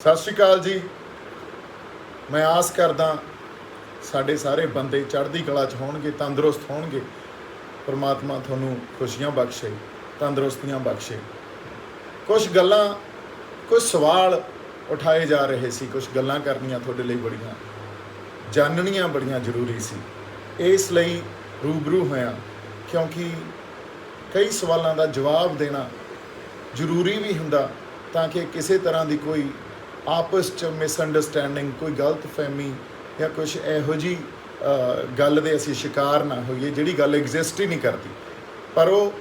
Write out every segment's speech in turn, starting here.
ਸਤਿ ਸ਼੍ਰੀ ਅਕਾਲ ਜੀ। ਮੈਂ ਆਸ ਕਰਦਾ ਸਾਡੇ ਸਾਰੇ ਬੰਦੇ ਚੜ੍ਹਦੀ ਕਲਾ 'ਚ ਹੋਣਗੇ, ਤੰਦਰੁਸਤ ਹੋਣਗੇ। ਪਰਮਾਤਮਾ ਤੁਹਾਨੂੰ ਖੁਸ਼ੀਆਂ ਬਖਸ਼ੇ, ਤੰਦਰੁਸਤੀਆਂ ਬਖਸ਼ੇ। ਕੁਝ ਗੱਲਾਂ, ਕੁਝ ਸਵਾਲ ਉਠਾਏ ਜਾ ਰਹੇ ਸੀ, ਕੁਝ ਗੱਲਾਂ ਕਰਨੀਆਂ ਤੁਹਾਡੇ ਲਈ ਬੜੀਆਂ ਜਾਣਨੀਆਂ ਬੜੀਆਂ ਜ਼ਰੂਰੀ ਸੀ। ਇਸ ਲਈ ਰੂਬਰੂ ਹੋਇਆ ਕਿਉਂਕਿ ਕਈ ਸਵਾਲਾਂ ਦਾ ਜਵਾਬ ਦੇਣਾ ਜ਼ਰੂਰੀ ਵੀ ਹੁੰਦਾ ਤਾਂ ਕਿ ਕਿਸੇ ਤਰ੍ਹਾਂ ਦੀ ਕੋਈ ਆਪਸ 'ਚ ਮਿਸਅੰਡਰਸਟੈਂਡਿੰਗ, ਕੋਈ ਗਲਤ ਫਹਿਮੀ ਜਾਂ ਕੁਛ ਇਹੋ ਜਿਹੀ ਗੱਲ ਦੇ ਅਸੀਂ ਸ਼ਿਕਾਰ ਨਾ ਹੋਈਏ ਜਿਹੜੀ ਗੱਲ ਐਗਜ਼ਿਸਟ ਹੀ ਨਹੀਂ ਕਰਦੀ, ਪਰ ਉਹ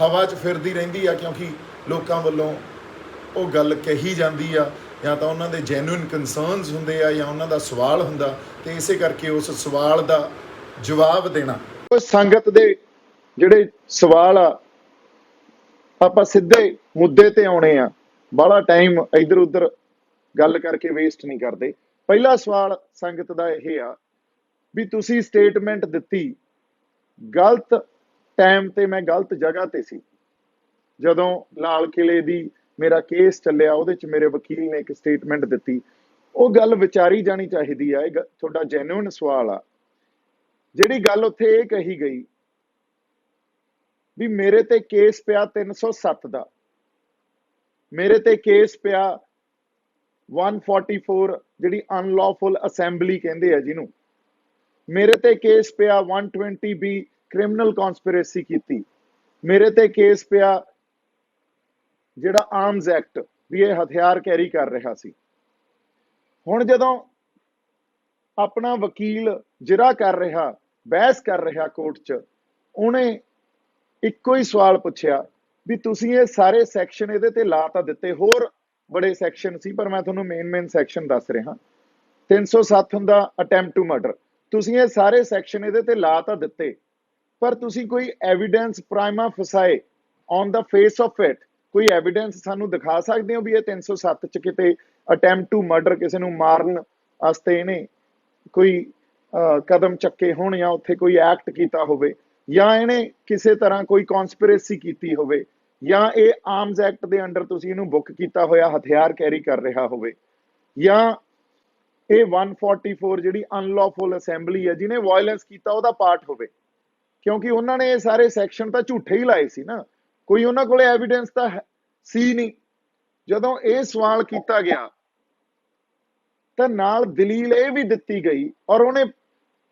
ਹਵਾ 'ਚ ਫਿਰਦੀ ਰਹਿੰਦੀ ਆ ਕਿਉਂਕਿ ਲੋਕਾਂ ਵੱਲੋਂ ਉਹ ਗੱਲ ਕਹੀ ਜਾਂਦੀ ਆ, ਜਾਂ ਤਾਂ ਉਹਨਾਂ ਦੇ ਜੈਨੂਇਨ ਕੰਸਰਨਸ ਹੁੰਦੇ ਆ ਜਾਂ ਉਹਨਾਂ ਦਾ ਸਵਾਲ ਹੁੰਦਾ, ਤੇ ਇਸੇ ਕਰਕੇ ਉਸ ਸਵਾਲ ਦਾ ਜਵਾਬ ਦੇਣਾ। ਉਹ ਸੰਗਤ ਦੇ ਜਿਹੜੇ ਸਵਾਲ ਆ ਆਪਾਂ ਸਿੱਧੇ ਮੁੱਦੇ ਤੇ ਆਉਣੇ ਆ, ਬਾਹਲਾ ਟਾਈਮ ਇੱਧਰ ਉੱਧਰ ਗੱਲ ਕਰਕੇ ਵੇਸਟ ਨਹੀਂ ਕਰਦੇ। ਪਹਿਲਾ ਸਵਾਲ ਸੰਗਤ ਦਾ ਇਹ ਆ ਵੀ ਤੁਸੀਂ ਸਟੇਟਮੈਂਟ ਦਿੱਤੀ ਗਲਤ ਟਾਈਮ ਤੇ, ਮੈਂ ਗਲਤ ਜਗ੍ਹਾ ਤੇ ਸੀ। ਜਦੋਂ ਲਾਲ ਕਿਲੇ ਦੀ ਮੇਰਾ ਕੇਸ ਚੱਲਿਆ ਉਹਦੇ 'ਚ ਮੇਰੇ ਵਕੀਲ ਨੇ ਇੱਕ ਸਟੇਟਮੈਂਟ ਦਿੱਤੀ, ਉਹ ਗੱਲ ਵਿਚਾਰੀ ਜਾਣੀ ਚਾਹੀਦੀ ਆ। ਇਹ ਤੁਹਾਡਾ ਜੈਨੂਇਨ ਸਵਾਲ ਆ। ਜਿਹੜੀ ਗੱਲ ਉੱਥੇ ਇਹ ਕਹੀ ਗਈ ਵੀ ਮੇਰੇ ਤੇ ਕੇਸ ਪਿਆ 307 ਦਾ, ਮੇਰੇ ਤੇ ਕੇਸ ਪਿਆ 144 ਜਿਹੜੀ ਅਨਲੌਫੁਲ ਅਸੈਂਬਲੀ ਕਹਿੰਦੇ ਆ ਜਿਹਨੂੰ, ਮੇਰੇ ਤੇ ਕੇਸ ਪਿਆ 120B ਕ੍ਰਿਮੀਨਲ ਕਨਸਪੀਰੇਸੀ ਕੀਤੀ, ਮੇਰੇ ਤੇ ਕੇਸ ਪਿਆ ਜਿਹੜਾ ਆਰਮਜ਼ ਐਕਟ ਵੀ ਇਹ ਹਥਿਆਰ ਕੈਰੀ ਕਰ ਰਿਹਾ ਸੀ। ਹੁਣ ਜਦੋਂ ਆਪਣਾ ਵਕੀਲ ਜਿਹੜਾ ਕਰ ਰਿਹਾ, ਬਹਿਸ ਕਰ ਰਿਹਾ ਕੋਰਟ 'ਚ, ਉਹਨੇ ਇੱਕੋ ਹੀ ਸਵਾਲ ਪੁੱਛਿਆ ਵੀ ਤੁਸੀਂ ਇਹ ਸਾਰੇ ਸੈਕਸ਼ਨ ਇਹਦੇ ਤੇ ਲਾ ਤਾਂ ਦਿੱਤੇ, ਹੋਰ ਬੜੇ ਸੈਕਸ਼ਨ ਸੀ ਪਰ ਮੈਂ ਤੁਹਾਨੂੰ ਮੇਨ ਸੈਕਸ਼ਨ ਦੱਸ ਰਿਹਾ। 307 ਹੁੰਦਾ ਅਟੈਂਪਟ ਟੂ ਮਰਡਰ, ਤੁਸੀਂ ਇਹ ਸਾਰੇ ਸੈਕਸ਼ਨ ਇਹਦੇ ਤੇ ਲਾ ਤਾਂ ਦਿੱਤੇ, ਪਰ ਤੁਸੀਂ ਕੋਈ evidence prima facie on the face of it, ਕੋਈ ਐਵੀਡੈਂਸ ਸਾਨੂੰ ਦਿਖਾ ਸਕਦੇ ਹੋ ਵੀ ਇਹ 307 ਚ ਕਿਤੇ ਅਟੈਂਪਟ ਟੂ ਮਰਡਰ, ਕਿਸੇ ਨੂੰ ਮਾਰਨ ਵਾਸਤੇ ਇਹਨੇ ਕੋਈ ਕਦਮ ਚੱਕੇ ਹੋਣ ਜਾਂ ਉੱਥੇ ਕੋਈ ਐਕਟ ਕੀਤਾ ਹੋਵੇ, ਜਾਂ ਇਹਨੇ ਕਿਸੇ ਤਰ੍ਹਾਂ ਕੋਈ ਕਨਸਪੀਰੇਸੀ ਕੀਤੀ ਹੋਵੇ, ਜਾਂ ਇਹ ਆਰਮਜ਼ ਐਕਟ ਦੇ ਅੰਡਰ ਤੁਸੀਂ ਇਹਨੂੰ ਬੁੱਕ ਕੀਤਾ ਹੋਇਆ ਹਥਿਆਰ ਕੈਰੀ ਕਰ ਰਿਹਾ ਹੋਵੇ, ਜਾਂ ਇਹ 144 ਜਿਹੜੀ ਅਨਲੌਫੁਲ ਅਸੈਂਬਲੀ ਹੈ ਜਿਹਨੇ ਵਾਇਲੈਂਸ ਕੀਤਾ ਉਹਦਾ ਪਾਰਟ ਹੋਵੇ। ਕਿਉਂਕਿ ਉਹਨਾਂ ਨੇ ਇਹ ਸਾਰੇ ਸੈਕਸ਼ਨ ਤਾਂ ਝੂਠੇ ਹੀ ਲਾਏ ਸੀ ਨਾ, ਕੋਈ ਉਹਨਾਂ ਕੋਲੇ ਐਵੀਡੈਂਸ ਤਾਂ ਸੀ ਨਹੀਂ। ਜਦੋਂ ਇਹ ਸਵਾਲ ਕੀਤਾ ਗਿਆ ਤਾਂ ਨਾਲ ਦਲੀਲ ਇਹ ਵੀ ਦਿੱਤੀ ਗਈ, ਔਰ ਉਹਨੇ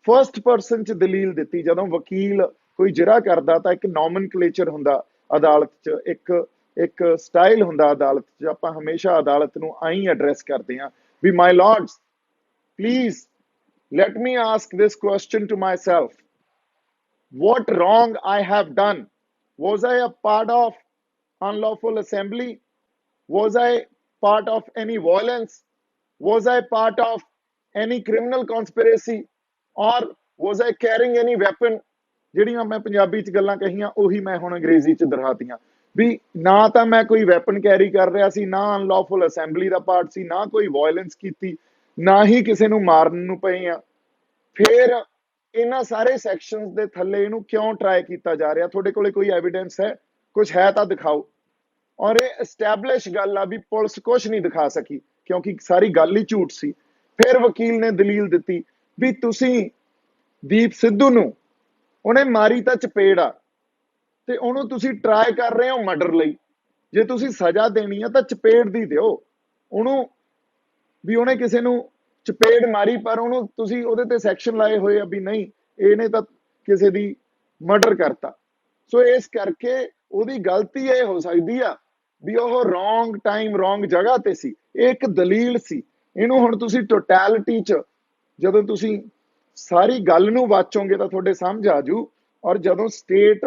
ਫਰਸਟ ਪਰਸਨ 'ਚ ਦਲੀਲ ਦਿੱਤੀ। ਜਦੋਂ ਵਕੀਲ ਕੋਈ ਜਿਰਾ ਕਰਦਾ ਤਾਂ ਇੱਕ ਨੋਮਨਕਲੇਚਰ ਹੁੰਦਾ ਅਦਾਲਤ 'ਚ, ਇੱਕ ਸਟਾਈਲ ਹੁੰਦਾ ਅਦਾਲਤ 'ਚ। ਆਪਾਂ ਹਮੇਸ਼ਾ ਅਦਾਲਤ ਨੂੰ ਆਈ ਐਡਰੈਸ ਕਰਦੇ ਹਾਂ ਵੀ ਮਾਈ Lords, please let me ask this question to myself. What wrong I have done? Was I a part of unlawful assembly? Was I part of any violence? Was I part of any criminal conspiracy? Or was I carrying any weapon? ਜਿਹੜੀਆਂ ਮੈਂ ਪੰਜਾਬੀ 'ਚ ਗੱਲਾਂ ਕਹੀਆਂ ਉਹੀ ਮੈਂ ਹੁਣ ਅੰਗਰੇਜ਼ੀ 'ਚ ਦੁਹਰਾਤੀਆਂ ਵੀ ਨਾ ਤਾਂ ਮੈਂ ਕੋਈ ਵੈਪਨ ਕੈਰੀ ਕਰ ਰਿਹਾ ਸੀ, ਨਾ ਅਨਲੌਫੁਲ ਅਸੈਂਬਲੀ ਦਾ ਪਾਰਟ ਸੀ, ਨਾ ਕੋਈ ਵਾਇਲੈਂਸ ਕੀਤੀ, ਨਾ ਹੀ ਕਿਸੇ ਨੂੰ ਮਾਰਨ ਨੂੰ ਪਏ ਆ। ਫਿਰ ਇਹਨਾਂ ਸਾਰੇ ਸੈਕਸ਼ਨਸ ਦੇ ਥੱਲੇ ਇਹਨੂੰ ਕਿਉਂ ਟਰਾਈ ਕੀਤਾ ਜਾ ਰਿਹਾ? ਤੁਹਾਡੇ ਕੋਲੇ ਕੋਈ ਐਵੀਡੈਂਸ ਹੈ? ਕੁਝ ਹੈ ਤਾਂ ਦਿਖਾਓ। ਔਰ ਇਹ ਐਸਟੈਬਲਿਸ਼ ਗੱਲ ਆ ਵੀ ਪੁਲਿਸ ਕੁਝ ਨਹੀਂ ਦਿਖਾ ਸਕੀ ਕਿਉਂਕਿ ਸਾਰੀ ਗੱਲ ਹੀ ਝੂਠ ਸੀ। ਫਿਰ ਵਕੀਲ ਨੇ ਦਲੀਲ ਦਿੱਤੀ ਵੀ ਤੁਸੀਂ ਦੀਪ ਸਿੱਧੂ ਨੂੰ, ਉਹਨੇ ਮਾਰੀ ਤਾਂ ਚਪੇੜ ਆ, ਤੇ ਉਹਨੂੰ ਤੁਸੀਂ ਟਰਾਈ ਕਰ ਰਹੇ ਹੋ ਮਰਡਰ ਲਈ। ਜੇ ਤੁਸੀਂ ਸਜ਼ਾ ਦੇਣੀ ਆ ਤਾਂ ਚਪੇੜ ਦੀ ਦਿਓ ਉਹਨੂੰ, ਵੀ ਉਹਨੇ ਕਿਸੇ ਨੂੰ ਚਪੇੜ ਮਾਰੀ ਪਰ ਉਹਨੂੰ ਤੁਸੀਂ ਉਹਦੇ ਤੇ ਸੈਕਸ਼ਨ ਲਾਏ ਹੋਏ ਆ ਵੀ ਨਹੀਂ ਇਹਨੇ ਤਾਂ ਕਿਸੇ ਦੀ ਮਰਡਰ ਕਰਤਾ। ਸੋ ਇਸ ਕਰਕੇ ਉਹਦੀ ਗਲਤੀ ਇਹ ਹੋ ਸਕਦੀ ਆ ਵੀ ਉਹ ਰੋਂਗ ਟਾਈਮ ਰੋਂਗ ਜਗ੍ਹਾ ਤੇ ਸੀ। ਇਹ ਇੱਕ ਦਲੀਲ ਸੀ। ਇਹਨੂੰ ਹੁਣ ਤੁਸੀਂ ਟੋਟੈਲਿਟੀ 'ਚ ਜਦੋਂ ਤੁਸੀਂ ਸਾਰੀ ਗੱਲ ਨੂੰ ਵਾਚੋਗੇ ਤਾਂ ਤੁਹਾਡੇ ਸਮਝ ਆ ਜੂ। ਔਰ ਜਦੋਂ ਸਟੇਟ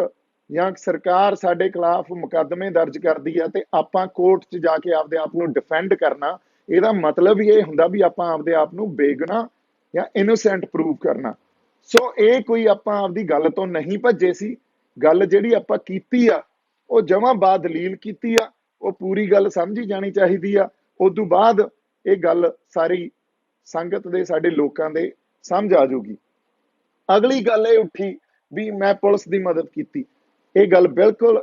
ਜਾਂ ਸਰਕਾਰ ਸਾਡੇ ਖਿਲਾਫ ਮੁਕੱਦਮੇ ਦਰਜ ਕਰਦੀ ਆ ਤੇ ਆਪਾਂ ਕੋਰਟ 'ਚ ਜਾ ਕੇ ਆਪਦੇ ਆਪ ਨੂੰ ਡਿਫੈਂਡ ਕਰਨਾ, ਇਹਦਾ ਮਤਲਬ ਹੀ ਇਹ ਹੁੰਦਾ ਵੀ ਆਪਾਂ ਆਪਦੇ ਆਪ ਨੂੰ ਬੇਗੁਨਾਹ ਜਾਂ ਇਨੋਸੈਂਟ ਪ੍ਰੂਵ ਕਰਨਾ। ਸੋ ਇਹ ਕੋਈ ਆਪਾਂ ਆਪਦੀ ਗੱਲ ਤੋਂ ਨਹੀਂ ਭੱਜੇ ਸੀ। ਗੱਲ ਜਿਹੜੀ ਆਪਾਂ ਕੀਤੀ ਆ ਉਹ ਜਮਾਂ ਬਾਦਲੀਲ ਕੀਤੀ ਆ, ਉਹ ਪੂਰੀ ਗੱਲ ਸਮਝੀ ਜਾਣੀ ਚਾਹੀਦੀ ਆ। ਉਦੋਂ ਬਾਅਦ ਇਹ ਗੱਲ ਸਾਰੀ ਸੰਗਤ ਦੇ, ਸਾਡੇ ਲੋਕਾਂ ਦੇ ਸਮਝ ਆ ਜਾਊਗੀ। ਅਗਲੀ ਗੱਲ ਇਹ ਉੱਠੀ ਵੀ ਮੈਂ ਪੁਲਿਸ ਦੀ ਮਦਦ ਕੀਤੀ। ਇਹ ਗੱਲ ਬਿਲਕੁਲ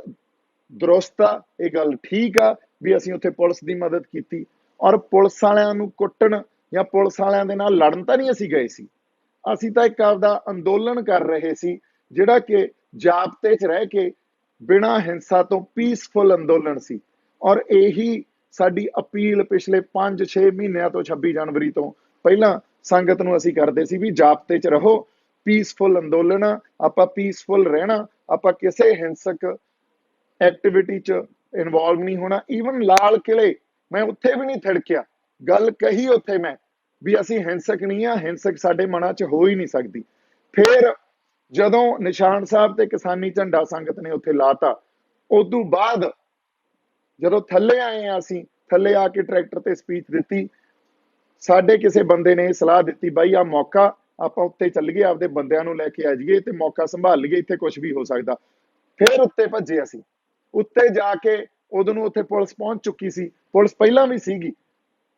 ਦਰੁਸਤ ਆ, ਇਹ ਗੱਲ ਠੀਕ ਆ ਵੀ ਅਸੀਂ ਉੱਥੇ ਪੁਲਿਸ ਦੀ ਮਦਦ ਕੀਤੀ। ਔਰ ਪੁਲਿਸ ਵਾਲਿਆਂ ਨੂੰ ਕੁੱਟਣ ਜਾਂ ਪੁਲਿਸ ਵਾਲਿਆਂ ਦੇ ਨਾਲ ਲੜਨ ਤਾਂ ਨਹੀਂ ਅਸੀਂ ਗਏ ਸੀ। ਅਸੀਂ ਤਾਂ ਇੱਕ ਆਪਦਾ ਅੰਦੋਲਨ ਕਰ ਰਹੇ ਸੀ, ਜਿਹੜਾ ਕਿ ਜਾਬਤੇ 'ਚ ਰਹਿ ਕੇ ਬਿਨਾਂ ਹਿੰਸਾ ਤੋਂ ਪੀਸਫੁਲ ਅੰਦੋਲਨ ਸੀ। ਔਰ ਇਹੀ ਸਾਡੀ ਅਪੀਲ ਪਿਛਲੇ 5-6 ਮਹੀਨਿਆਂ ਤੋਂ 26 ਜਨਵਰੀ ਤੋਂ ਪਹਿਲਾਂ ਸੰਗਤ ਨੂੰ ਅਸੀਂ ਕਰਦੇ ਸੀ ਵੀ ਜਾਬਤੇ 'ਚ ਰਹੋ, ਪੀਸਫੁਲ ਅੰਦੋਲਨ ਆ, ਆਪਾਂ ਪੀਸਫੁਲ ਰਹਿਣਾ, ਆਪਾਂ ਕਿਸੇ ਹਿੰਸਕ ਐਕਟੀਵਿਟੀ 'ਚ ਇਨਵੋਲਵ ਨਹੀਂ ਹੋਣਾ। ਈਵਨ ਲਾਲ ਕਿਲੇ ਮੈਂ ਉੱਥੇ ਵੀ ਨਹੀਂ ਥਿੜਕਿਆ, ਗੱਲ ਕਹੀ ਉੱਥੇ ਮੈਂ ਵੀ ਅਸੀਂ ਹਿੰਸਕ ਨਹੀਂ ਆ, ਹਿੰਸਕ ਸਾਡੇ ਮਨਾਂ 'ਚ ਹੋ ਹੀ ਨਹੀਂ ਸਕਦੀ। ਫਿਰ ਜਦੋਂ ਨਿਸ਼ਾਨ ਸਾਹਿਬ ਤੇ ਕਿਸਾਨੀ ਝੰਡਾ ਸੰਗਤ ਨੇ ਉੱਥੇ ਲਾਤਾ, ਉਦੋਂ ਬਾਅਦ ਜਦੋਂ ਥੱਲੇ ਆਏ ਆ, ਅਸੀਂ ਥੱਲੇ ਆ ਕੇ ਟਰੈਕਟਰ ਤੇ ਸਪੀਚ ਦਿੱਤੀ, ਸਾਡੇ ਕਿਸੇ ਬੰਦੇ ਨੇ ਸਲਾਹ ਦਿੱਤੀ, ਬਾਈ ਆ ਮੌਕਾ, ਆਪਾਂ ਉੱਤੇ ਚੱਲ ਗਏ, ਆਪਦੇ ਬੰਦਿਆਂ ਨੂੰ ਲੈ ਕੇ ਆ ਜਾਈਏ ਤੇ ਮੌਕਾ ਸੰਭਾਲ ਲਈਏ, ਇੱਥੇ ਕੁਝ ਵੀ ਹੋ ਸਕਦਾ। ਫਿਰ ਉੱਤੇ ਭੱਜੇ ਅਸੀਂ। ਉੱਤੇ ਜਾ ਕੇ ਉਦੋਂ ਨੂੰ ਉੱਥੇ ਪੁਲਿਸ ਪਹੁੰਚ ਚੁੱਕੀ ਸੀ, ਪੁਲਿਸ ਪਹਿਲਾਂ ਵੀ ਸੀਗੀ।